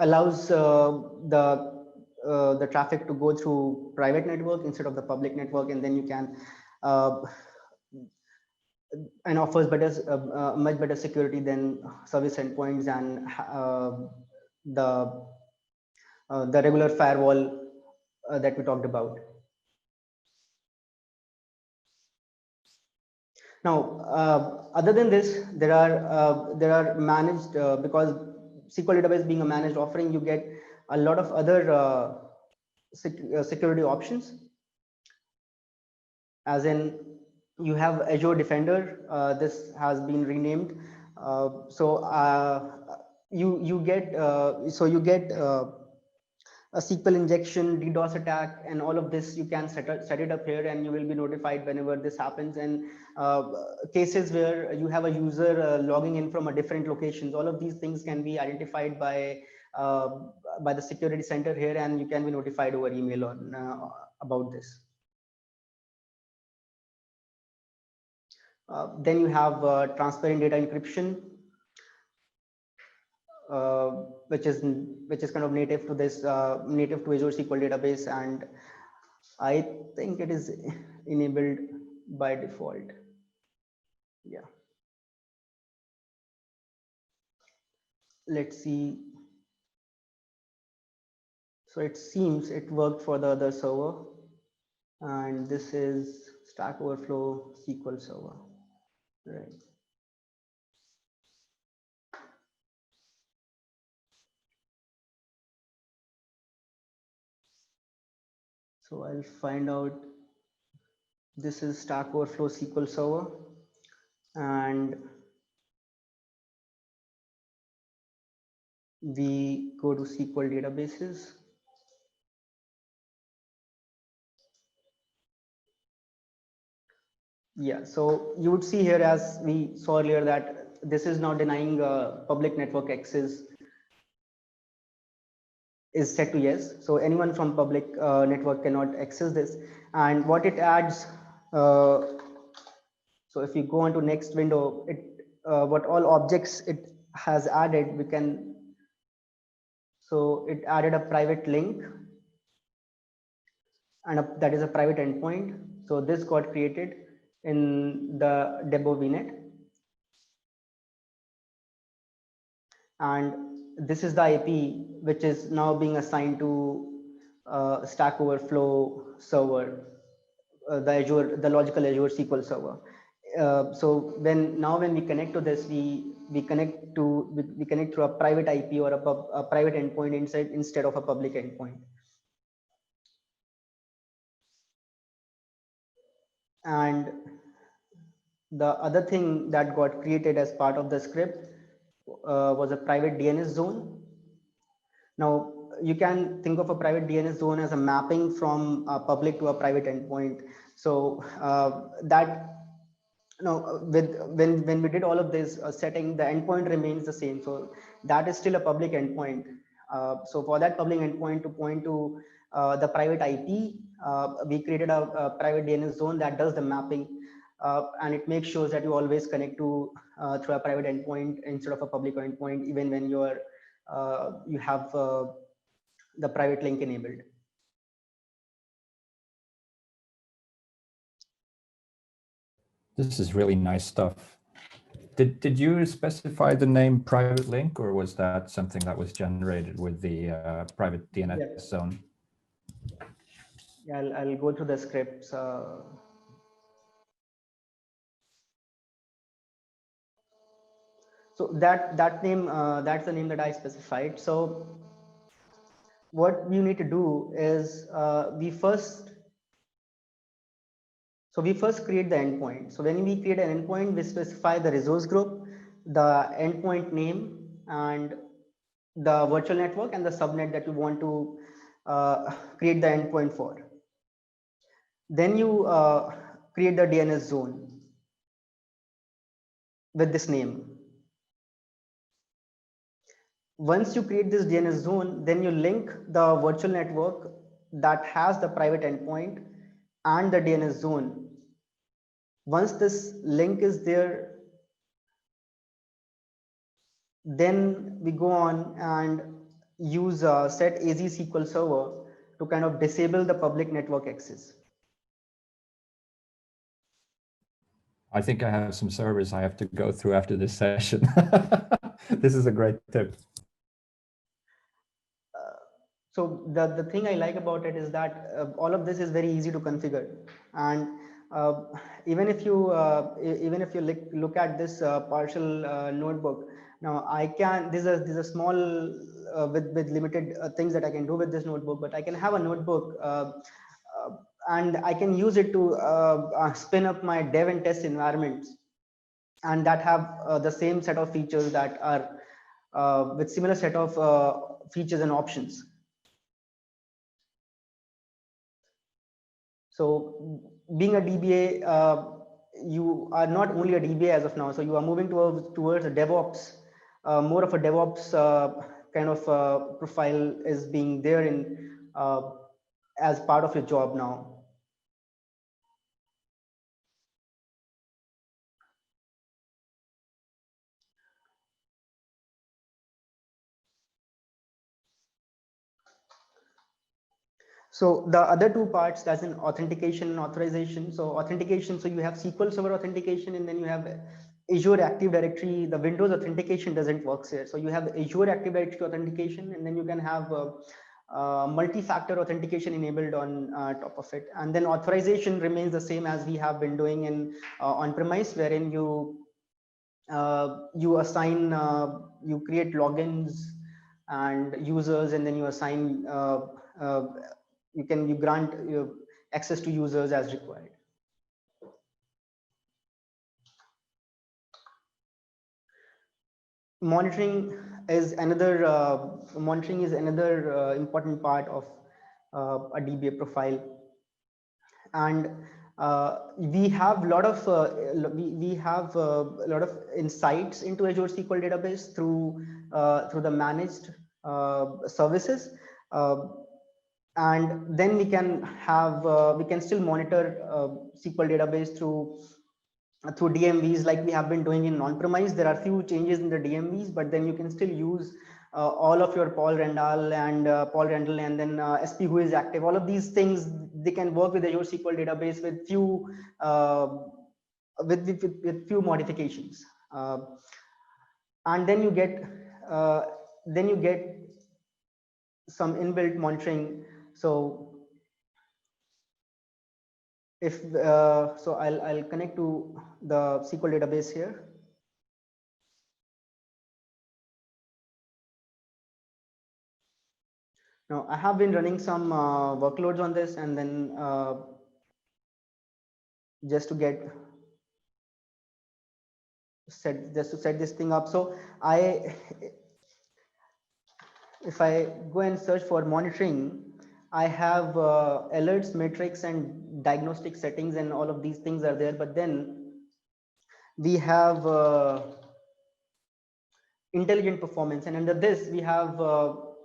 allows the traffic to go through private network instead of the public network, and then you can and offers much better security than service endpoints and the regular firewall that we talked about. Now, other than this, there are managed because SQL database being a managed offering, you get a lot of other security options. As in, you have Azure Defender. This has been renamed. You get a SQL injection, DDoS attack, and all of this. You can set it up here, and you will be notified whenever this happens. And cases where you have a user logging in from a different locations, all of these things can be identified by the security center here, and you can be notified over email on about this. Then you have transparent data encryption, which is kind of native to this native to Azure SQL database, and I think it is enabled by default. Yeah. Let's see. So it seems it worked for the other server, and this is Stack Overflow SQL Server, right? So I'll find out. This is Stack Overflow SQL Server, and we go to SQL databases. Yeah, so you would see here, as we saw earlier, that this is now denying public network access is set to yes. So anyone from public network cannot access this. And what it adds, so if you go on to next window, what all objects it has added, we can, so it added a private link, and that is a private endpoint. So this got created in the Debo VNet. And this is the IP which is now being assigned to Stack Overflow server, the logical Azure SQL server. So when we connect to this, we connect through a private IP or a private endpoint instead of a public endpoint. And the other thing that got created as part of the script was a private DNS zone. Now you can think of a private DNS zone as a mapping from a public to a private endpoint. So when we did all of this setting, the endpoint remains the same. So that is still a public endpoint. So for that public endpoint to point to the private IP, we created a private DNS zone that does the mapping, and it makes sure that you always connect to through a private endpoint instead of a public endpoint, even when you have the private link enabled. This is really nice stuff. Did you specify the name private link, or was that something that was generated with the private DNS zone? Yeah, I'll go through the scripts. So that name, that's the name that I specified. So what you need to do is we first create the endpoint. So when we create an endpoint, we specify the resource group, the endpoint name, and the virtual network and the subnet that you want to create the endpoint for. Then you create the DNS zone with this name. Once you create this DNS zone, then you link the virtual network that has the private endpoint and the DNS zone. Once this link is there, then we go on and use set AZ SQL server to kind of disable the public network access. I think I have some servers I have to go through after this session. This is a great tip. So the thing I like about it is that all of this is very easy to configure, and uh, even if you look at this partial notebook, now I can this is a small with limited things that I can do with this notebook, but I can have a notebook and I can use it to spin up my dev and test environments, and that have the same set of features that are with similar set of features and options. So being a DBA, you are not only a DBA as of now. So you are moving towards a DevOps, more of a DevOps kind of profile is being there in as part of your job now. So the other two parts, that's an authentication and authorization. So authentication, so you have SQL Server authentication, and then you have Azure Active Directory. The Windows authentication doesn't work here. So you have Azure Active Directory authentication, and then you can have multi-factor authentication enabled on top of it. And then authorization remains the same as we have been doing in on-premise, wherein you assign, you create logins and users, and then you assign you grant access to users as required. Monitoring is another important part of a DBA profile, and we have a lot of insights into Azure SQL database through the managed services. And then we can still monitor SQL database through DMVs, like we have been doing in on-premise. There are few changes in the DMVs, but then you can still use all of your Paul Randall and then SP who is active. All of these things, they can work with the Azure SQL database with few with few modifications, and then you get some inbuilt monitoring. So if so I'll connect to the SQL database here. Now I have been running some workloads on this, and then just to set this thing up. So if I go and search for monitoring, I have alerts, metrics, and diagnostic settings, and all of these things are there. But then we have intelligent performance, and under this we have all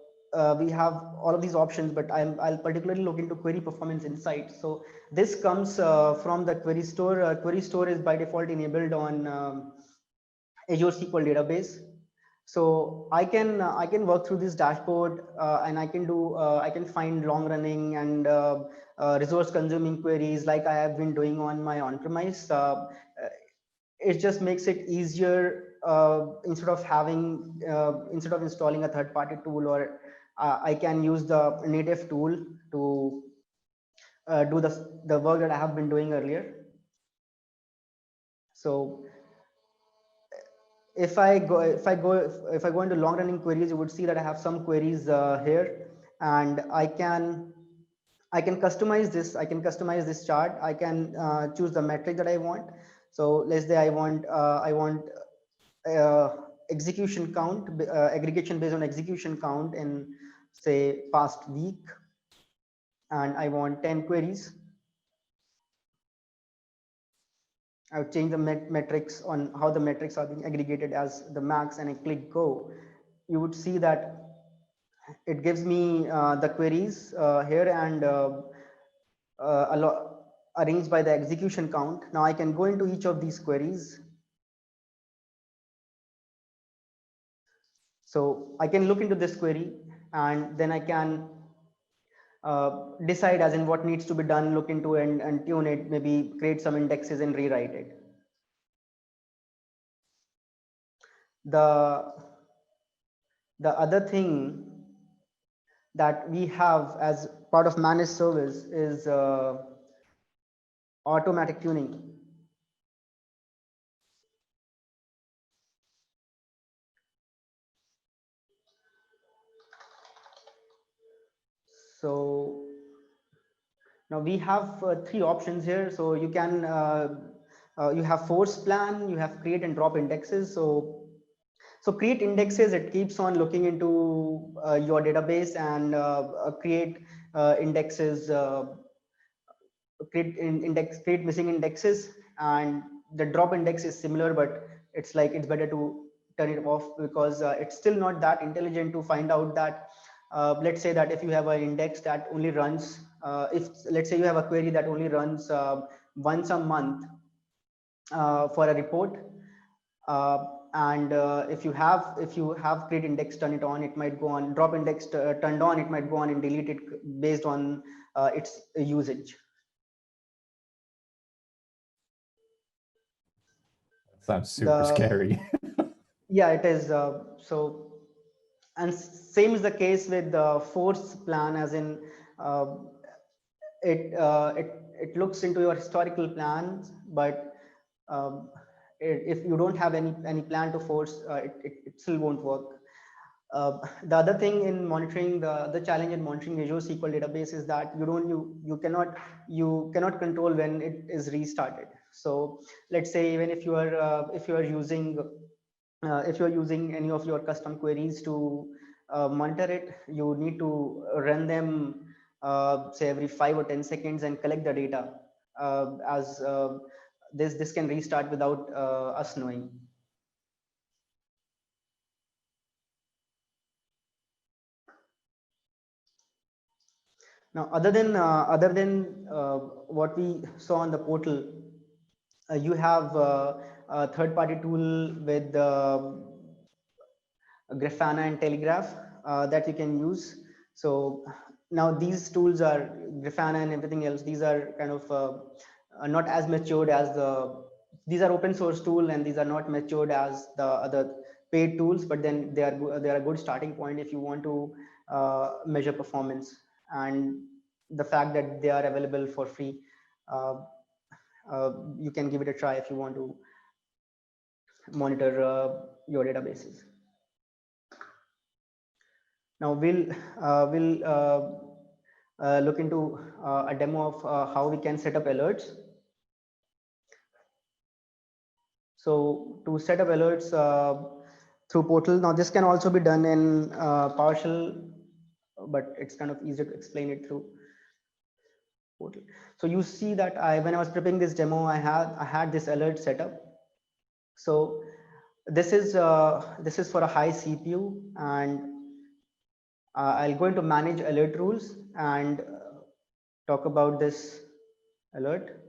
of these options. But I'll particularly look into query performance insights. So this comes from the query store. Query store is by default enabled on Azure SQL database. So I can work through this dashboard, and I can find long running and resource consuming queries like I have been doing on my on-premise. It just makes it easier instead of installing a third-party tool, or I can use the native tool to do the work that I have been doing earlier. So if I go into long running queries, you would see that I have some queries here, and I can customize this. I can customize this chart. I can choose the metric that I want. So let's say I want execution count, aggregation based on execution count in, say, past week, and I want 10 queries. I would change the metrics on how the metrics are being aggregated as the max, and I click go. You would see that it gives me the queries here, and arranged by the execution count. Now I can go into each of these queries. So I can look into this query, and then I can decide as in what needs to be done, look into and tune it, maybe create some indexes and rewrite it. The other thing that we have as part of managed service is automatic tuning. So now we have three options here. So you can you have force plan, you have create and drop indexes. So create indexes, it keeps on looking into your database and create indexes, create missing indexes. And the drop index is similar, but it's like it's better to turn it off, because it's still not that intelligent to find out that let's say that if you have an index that only runs if let's say you have a query that only runs once a month for a report, and if you have create index turn it on, it might go on. Drop index turned on, it might go on and delete it based on its usage. Sounds super scary. Yeah, it is. So, and same is the case with the force plan, as in it looks into your historical plans, but if you don't have any plan to force, it still won't work. The other thing in monitoring, the challenge in monitoring Azure SQL database is that you cannot control when it is restarted. So let's say even if you are using any of your custom queries to monitor it, you need to run them say every 5 or 10 seconds and collect the data, as this can restart without us knowing. Now, other than what we saw on the portal, you have a third-party tool with Grafana and Telegraph that you can use. So now these tools are Grafana and everything else. These are kind of not as matured as these are open source tool, and these are not matured as the other paid tools, but then they are a good starting point if you want to measure performance. And the fact that they are available for free, you can give it a try if you want to monitor your databases. Now we'll look into a demo of how we can set up alerts. So to set up alerts through portal, now this can also be done in PowerShell, but it's kind of easier to explain it through portal. So you see that when I was preparing this demo, I had this alert set up. So this is for a high CPU, and I'll go into manage alert rules and talk about this alert.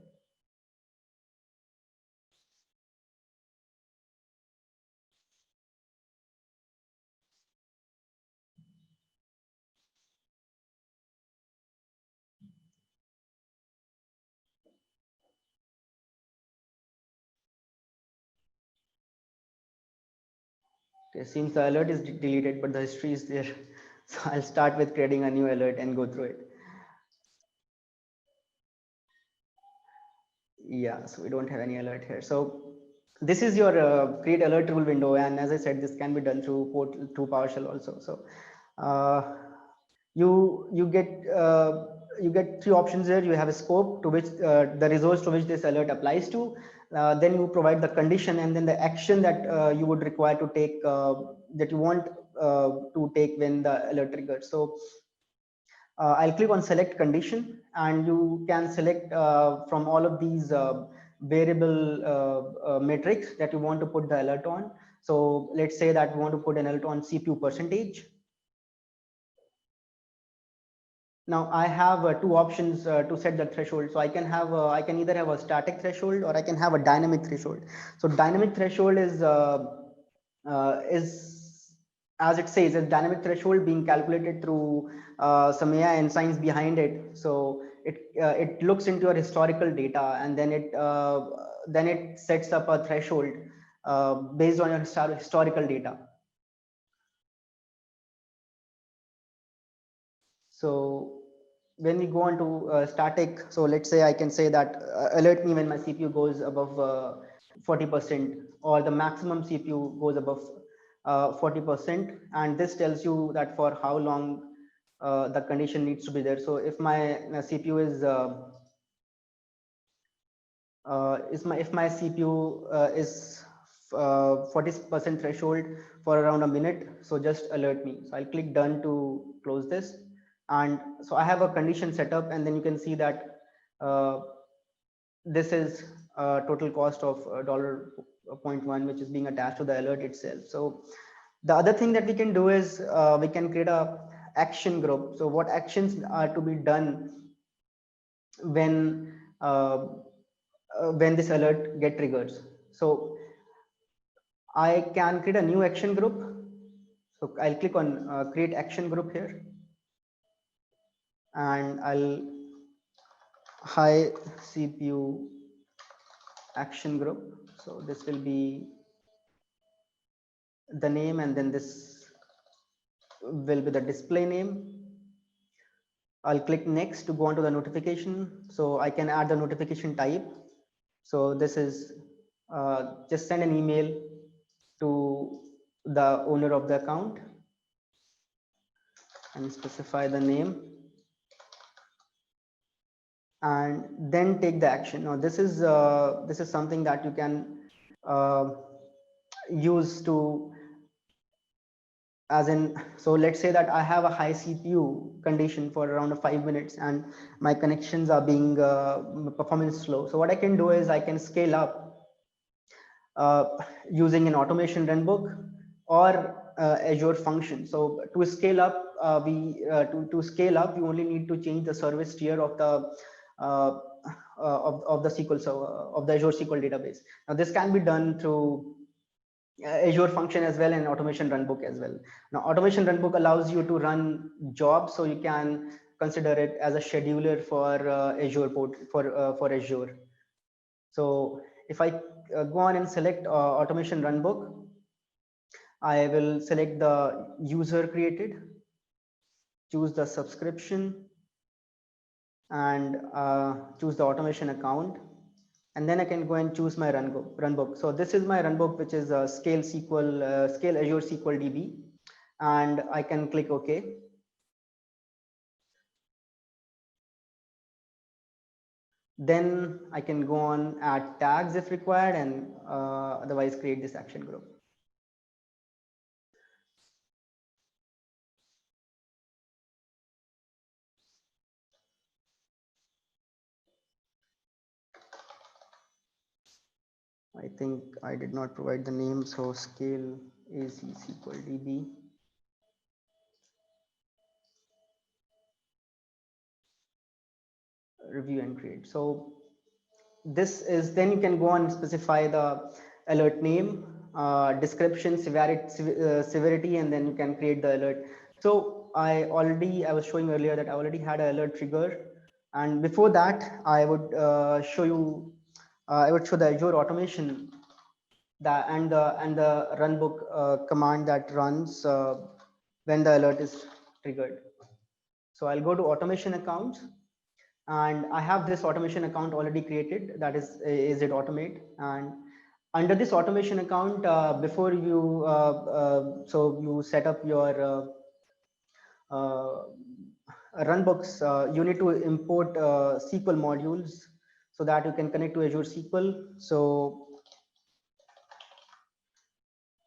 It seems the alert is deleted, but the history is there. So I'll start with creating a new alert and go through it. Yeah, so we don't have any alert here. So this is your create alert rule window, and as I said, this can be done through PowerShell also. So you get three options here. You have a scope to which the resource to which this alert applies to. Then you provide the condition, and then the action that you would require to take, that you want to take when the alert triggers. So I'll click on select condition, and you can select from all of these variable metrics that you want to put the alert on. So let's say that we want to put an alert on CPU percentage. Now I have two options to set the threshold. So I can either have a static threshold, or I can have a dynamic threshold. So dynamic threshold is as it says, a dynamic threshold being calculated through some AI and science behind it. So it looks into your historical data, and then it sets up a threshold based on your historical data. So when we go on to static, so let's say I can say that alert me when my CPU goes above 40%, or the maximum CPU goes above 40%, and this tells you that for how long the condition needs to be there. So if my CPU is if my CPU is 40% threshold for around a minute, so just alert me. So I'll click done to close this. And so I have a condition set up, and then you can see that this is total cost of $0.1, which is being attached to the alert itself. So the other thing that we can do is we can create a action group. So what actions are to be done when this alert get triggers. So I can create a new action group. So I'll click on create action group here, and I'll high CPU action group. So this will be the name, and then this will be the display name. I'll click next to go on to the notification. So I can add the notification type. So this is just send an email to the owner of the account and specify the name, and then take the action. Now this is something that you can use to, as in, so let's say that I have a high CPU condition for around 5 minutes and my connections are being performance slow. So what I can do is I can scale up using an automation runbook or Azure function. So to scale up, to scale up, you only need to change the service tier of the of the SQL server, of the Azure SQL database. Now this can be done through Azure function as well and automation runbook as well. Now automation runbook allows you to run jobs, so you can consider it as a scheduler for Azure port for Azure. So if I go on and select automation runbook, I will select the user created, choose the subscription, and choose the automation account, and then I can go and choose my runbook. So this is my runbook, which is Scale SQL, Scale Azure SQL DB, and I can click OK. Then I can go on, add tags if required, and otherwise create this action group. I think I did not provide the name, so Scale AZ SQL DB. Review and create. So this is, then you can go and specify the alert name, description, severity, and then you can create the alert. So I was showing earlier that I already had an alert trigger, and before that I would show you, I would show the Azure automation and the runbook command that runs when the alert is triggered. So I'll go to automation accounts, and I have this automation account already created, that is it automate. And under this automation account, before you so you set up your runbooks, you need to import SQL modules so that you can connect to Azure SQL. So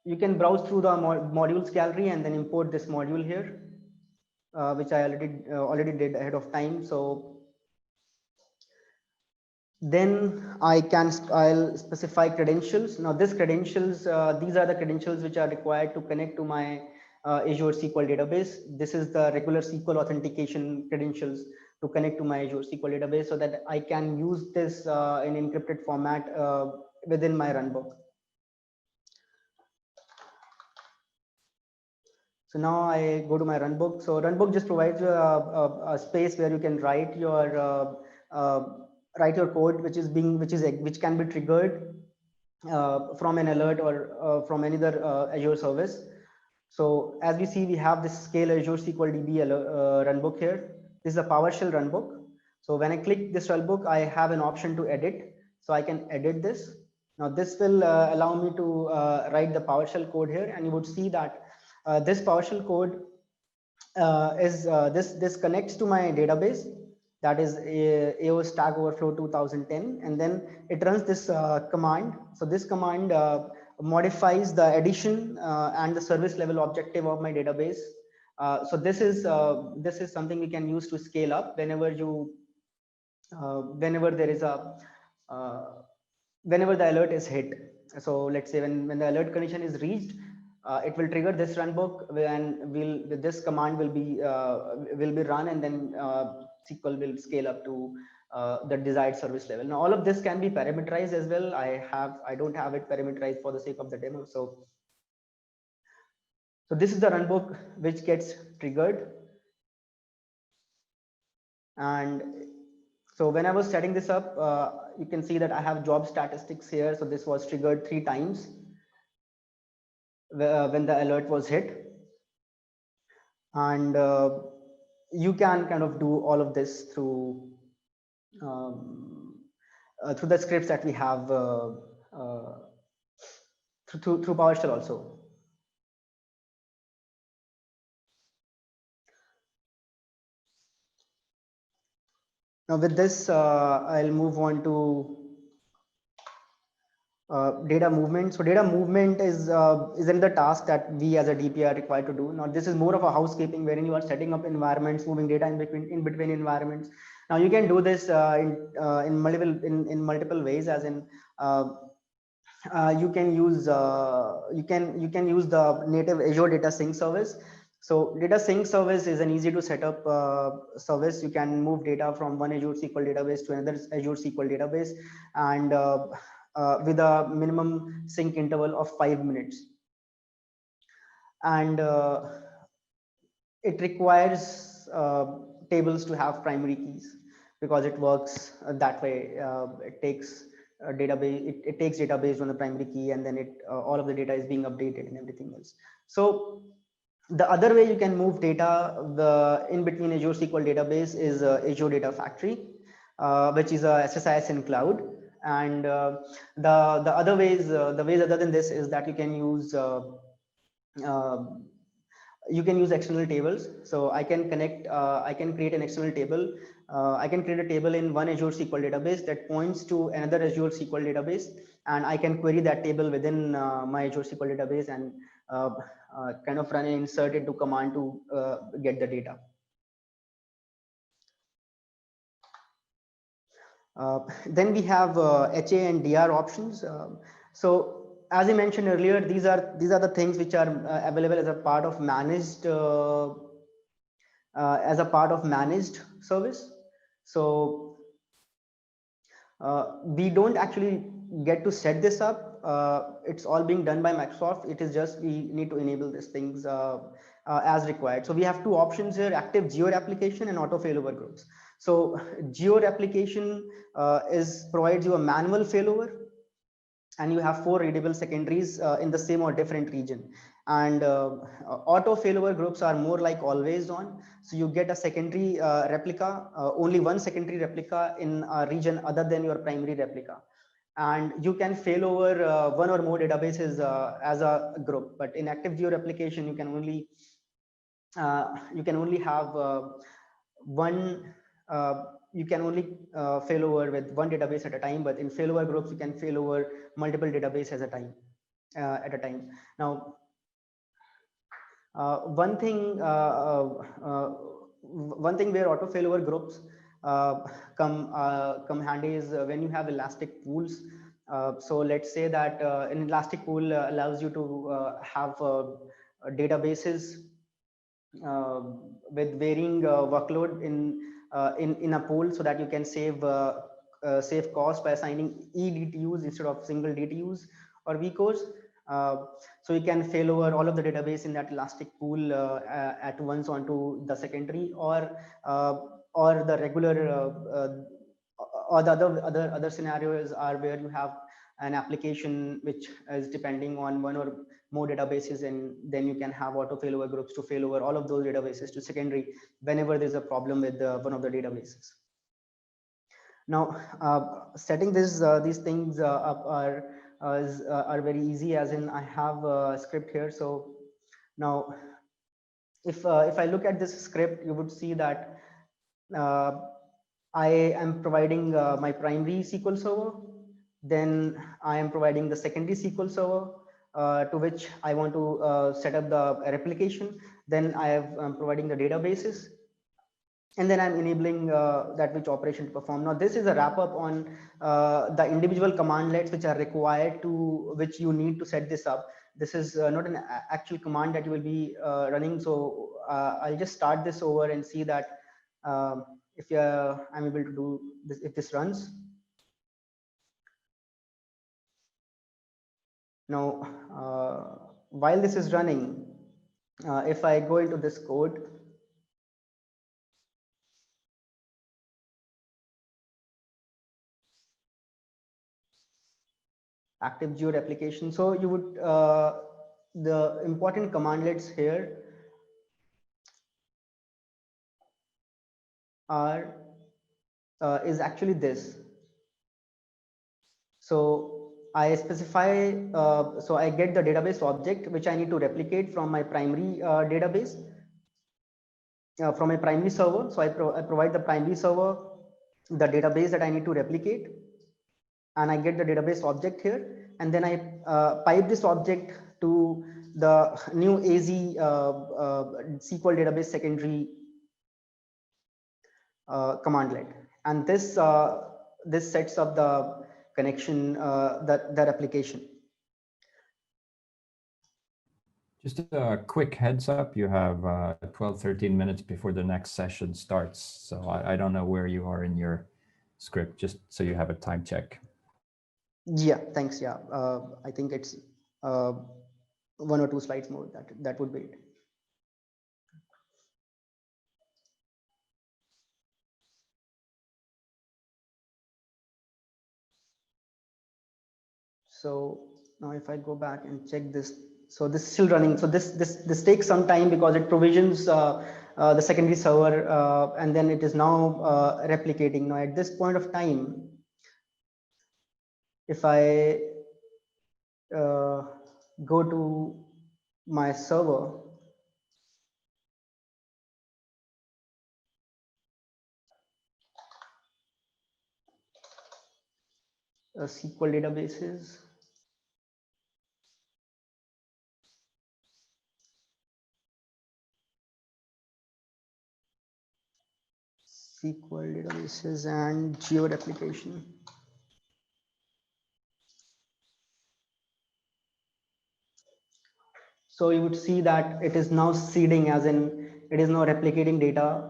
you can browse through the modules gallery and then import this module here, which I already did ahead of time. So then I'll specify credentials. Now this credentials, these are the credentials which are required to connect to my Azure SQL database. This is the regular SQL authentication credentials to connect to my Azure SQL database, so that I can use this in encrypted format within my runbook. So now I go to my runbook. So runbook just provides you a space where you can write your code, which can be triggered from an alert or from any other Azure service. So as we see, we have this scale Azure SQL DB runbook here. This is a PowerShell runbook. So when I click this runbook, I have an option to edit. So I can edit this. Now this will allow me to write the PowerShell code here, and you would see that this PowerShell code this connects to my database, that is AO Stack Overflow 2010, and then it runs this command. So this command modifies the addition and the service level objective of my database. So this is something we can use to scale up whenever you whenever there is a whenever the alert is hit. So let's say when the alert condition is reached, it will trigger this runbook, and this command will be run, and then SQL will scale up to the desired service level. Now all of this can be parameterized as well. I don't have it parameterized for the sake of the demo. So this is the runbook which gets triggered. And so when I was setting this up, you can see that I have job statistics here. So this was triggered 3 times when the alert was hit. And you can kind of do all of this through the scripts that we have through PowerShell also. Now with this, I'll move on to data movement. So data movement is another task that we as a DP are required to do. Now this is more of a housekeeping, wherein you are setting up environments, moving data in between environments. Now you can do this in multiple ways, as in you can use the native Azure Data Sync service. So data sync service is an easy to set up service. You can move data from one Azure SQL database to another Azure SQL database, and with a minimum sync interval of 5 minutes. And it requires tables to have primary keys, because it works that way. It takes database, it takes data based on the primary key, and then all of the data is being updated and everything else. So the other way you can move data in between Azure SQL database is Azure Data Factory, which is a SSIS in cloud. And the other ways, the ways other than this, is that you can use external tables. So I can connect, I can create an external table. I can create a table in one Azure SQL database that points to another Azure SQL database, and I can query that table within my Azure SQL database, and kind of run an insert into command to get the data. Then we have HA and DR options. So as I mentioned earlier, these are the things which are available as a part of managed service. So we don't actually get to set this up. It's all being done by Microsoft. It is just we need to enable these things as required. So we have 2 options here: active geo replication and auto failover groups. So geo replication provides you a manual failover, and you have 4 readable secondaries in the same or different region. And auto failover groups are more like always on. So you get a secondary replica, only one secondary replica in a region other than your primary replica. And you can fail over one or more databases as a group. But in active geo replication, you can only have one. You can only fail over with one database at a time, but in failover groups, you can fail over multiple databases at a time. Now, one thing where auto failover groups come handy is when you have elastic pools. So let's say that an elastic pool allows you to have databases with varying workload in a pool, so that you can save cost by assigning eDTUs instead of single DTUs or vCores. So you can fail over all of the database in that elastic pool at once onto the secondary, or the regular or the other scenarios are where you have an application which is depending on one or more databases, and then you can have auto failover groups to fail over all of those databases to secondary whenever there's a problem with one of the databases. Now, setting these things up are very easy, as in I have a script here. So now, if I look at this script, you would see that I am providing my primary SQL server, then I am providing the secondary SQL server to which I want to set up the replication. Then I am providing the databases, and then I'm enabling that which operation to perform. Now, this is a wrap up on the individual commandlets which are required to which you need to set this up. This is not an actual command that you will be running. So I'll just start this over and see that if I'm able to do this, if this runs. Now, while this is running, if I go into this code, active geo replication. So you would the important commandlets here are is actually this. So I specify, so I get the database object which I need to replicate from my primary database, from my primary server. So I provide the primary server the database that I need to replicate, and I get the database object here, and then I pipe this object to the new AZ SQL database secondary commandlet, and this sets up the connection, the replication. Just a quick heads up, you have 12-13 minutes before the next session starts. So I don't know where you are in your script, just so you have a time check. Yeah, thanks. Yeah, I think it's 1 or 2 slides more. That would be it. So now if I go back and check this, so this is still running. So this takes some time because it provisions the secondary server, and then it is now replicating. Now at this point of time, if I go to my server, SQL databases, and geo replication. So you would see that it is now seeding, as in it is now replicating data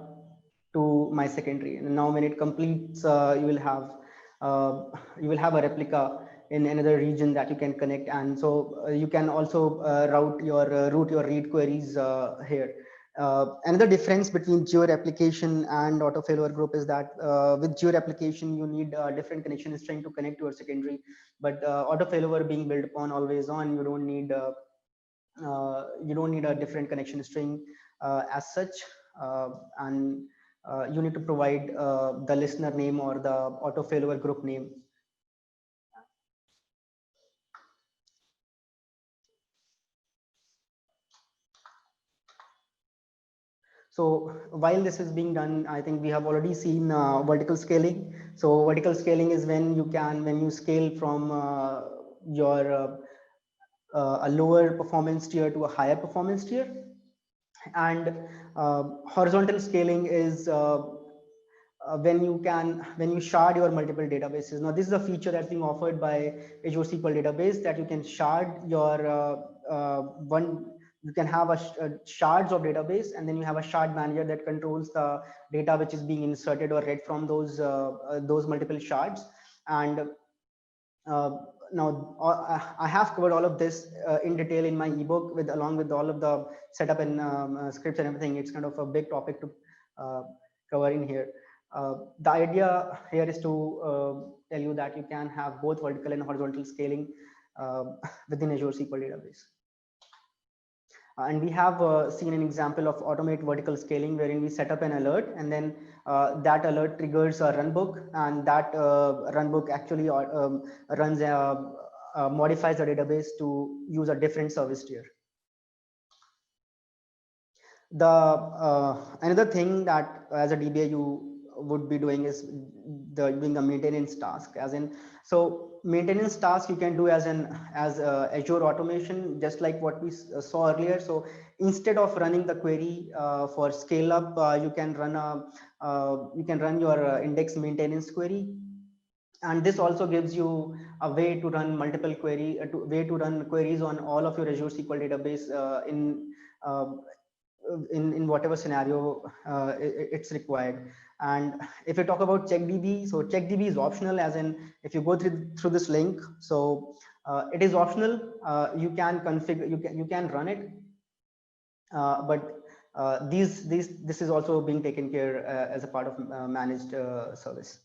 to my secondary, and now when it completes, you will have a replica in another region that you can connect, and so you can also route your read queries here. Another difference between geo replication and auto failover group is that with geo replication you need a different connection string to connect to your secondary, but auto failover being built upon always on, you don't need a different connection string as such, and you need to provide the listener name or the auto failover group name. So while this is being done, I think we have already seen vertical scaling. So vertical scaling is when you scale from a lower performance tier to a higher performance tier, and horizontal scaling is when you shard your multiple databases. Now this is a feature that's being offered by Azure SQL Database, that you can shard your you can have shards of database, and then you have a shard manager that controls the data which is being inserted or read from those multiple shards. And now I have covered all of this in detail in my ebook, along with all of the setup and scripts and everything. It's kind of a big topic to cover in here. The idea here is to tell you that you can have both vertical and horizontal scaling within Azure SQL database. And we have seen an example of automate vertical scaling, wherein we set up an alert, and then that alert triggers a runbook, and that runbook actually modifies the database to use a different service tier. The another thing that as a DBA you would be doing is doing a maintenance task, as in, so maintenance task you can do as Azure automation, just like what we saw earlier. So instead of running the query for scale up, you can run your index maintenance query, and this also gives you a way to run multiple queries on all of your Azure SQL database in whatever scenario it's required. And if you talk about CheckDB, so CheckDB is optional, as in if you go through this link, so it is optional. You can configure, you can run it, but this is also being taken care as a part of managed service.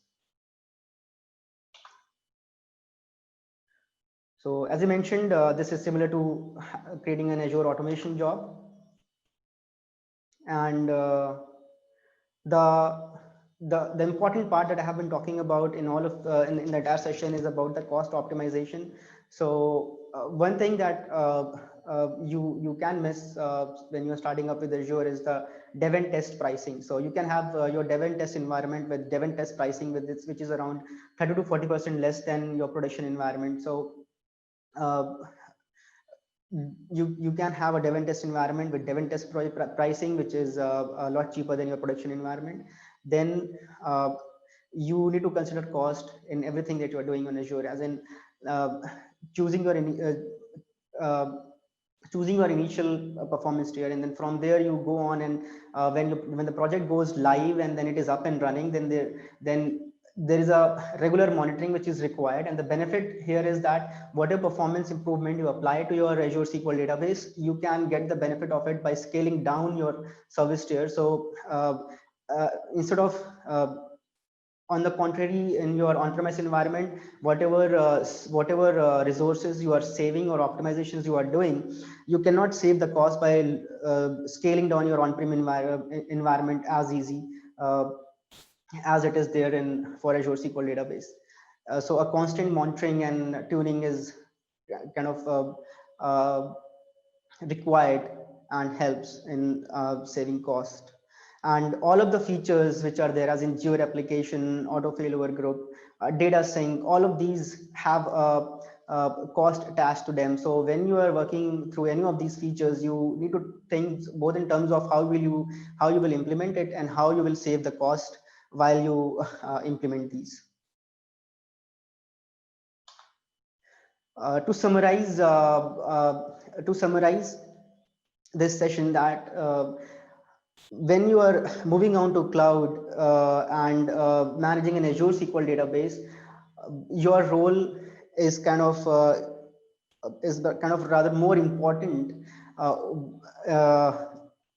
So as I mentioned, this is similar to creating an Azure automation job. And the important part that I have been talking about in all of in the entire session is about the cost optimization. So one thing that you can miss when you're starting up with Azure is the dev and test pricing. So you can have your dev and test environment with dev and test pricing with this, which is around 30 to 40% less than your production environment. So you can have a dev and test environment with dev and test pricing, which is a lot cheaper than your production environment. Then you need to consider cost in everything that you are doing on Azure, as in choosing your initial performance tier, and then from there you go on, and when the project goes live and then it is up and running, then there is a regular monitoring which is required. And the benefit here is that whatever performance improvement you apply to your Azure SQL database, you can get the benefit of it by scaling down your service tier. So instead of on the contrary, in your on-premise environment, whatever resources you are saving or optimizations you are doing, you cannot save the cost by scaling down your on-prem environment as easy as it is there for Azure SQL database. So a constant monitoring and tuning is kind of required and helps in saving cost. And all of the features which are there, as in geo replication, auto failover group, data sync, all of these have a cost attached to them. So when you are working through any of these features, you need to think both in terms of how you will implement it and how you will save the cost while you implement these. To summarize this session, that when you are moving on to cloud and managing an Azure SQL database, your role is kind of rather more important. And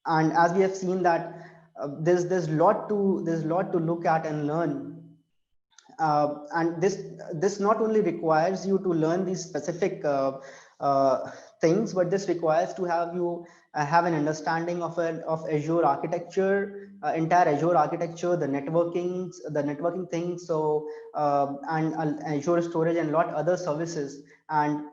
as we have seen that there's lot to look at and learn. And this not only requires you to learn these specific things, but this requires to have an understanding of Azure architecture, entire Azure architecture, the networking things, so and Azure storage and lot other services. And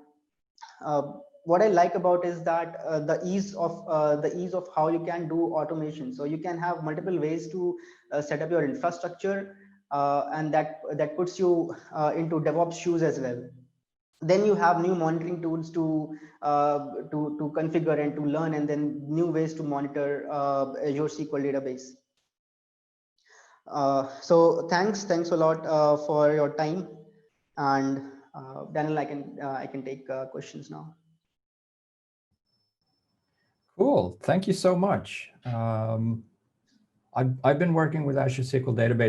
what I like about is that the ease of how you can do automation. So you can have multiple ways to set up your infrastructure, and that puts you into DevOps shoes as well. Then you have new monitoring tools to configure and to learn, and then new ways to monitor Azure SQL database. So thanks a lot for your time, and Daniel, I can take questions now. Cool, thank you so much. I've been working with Azure SQL Database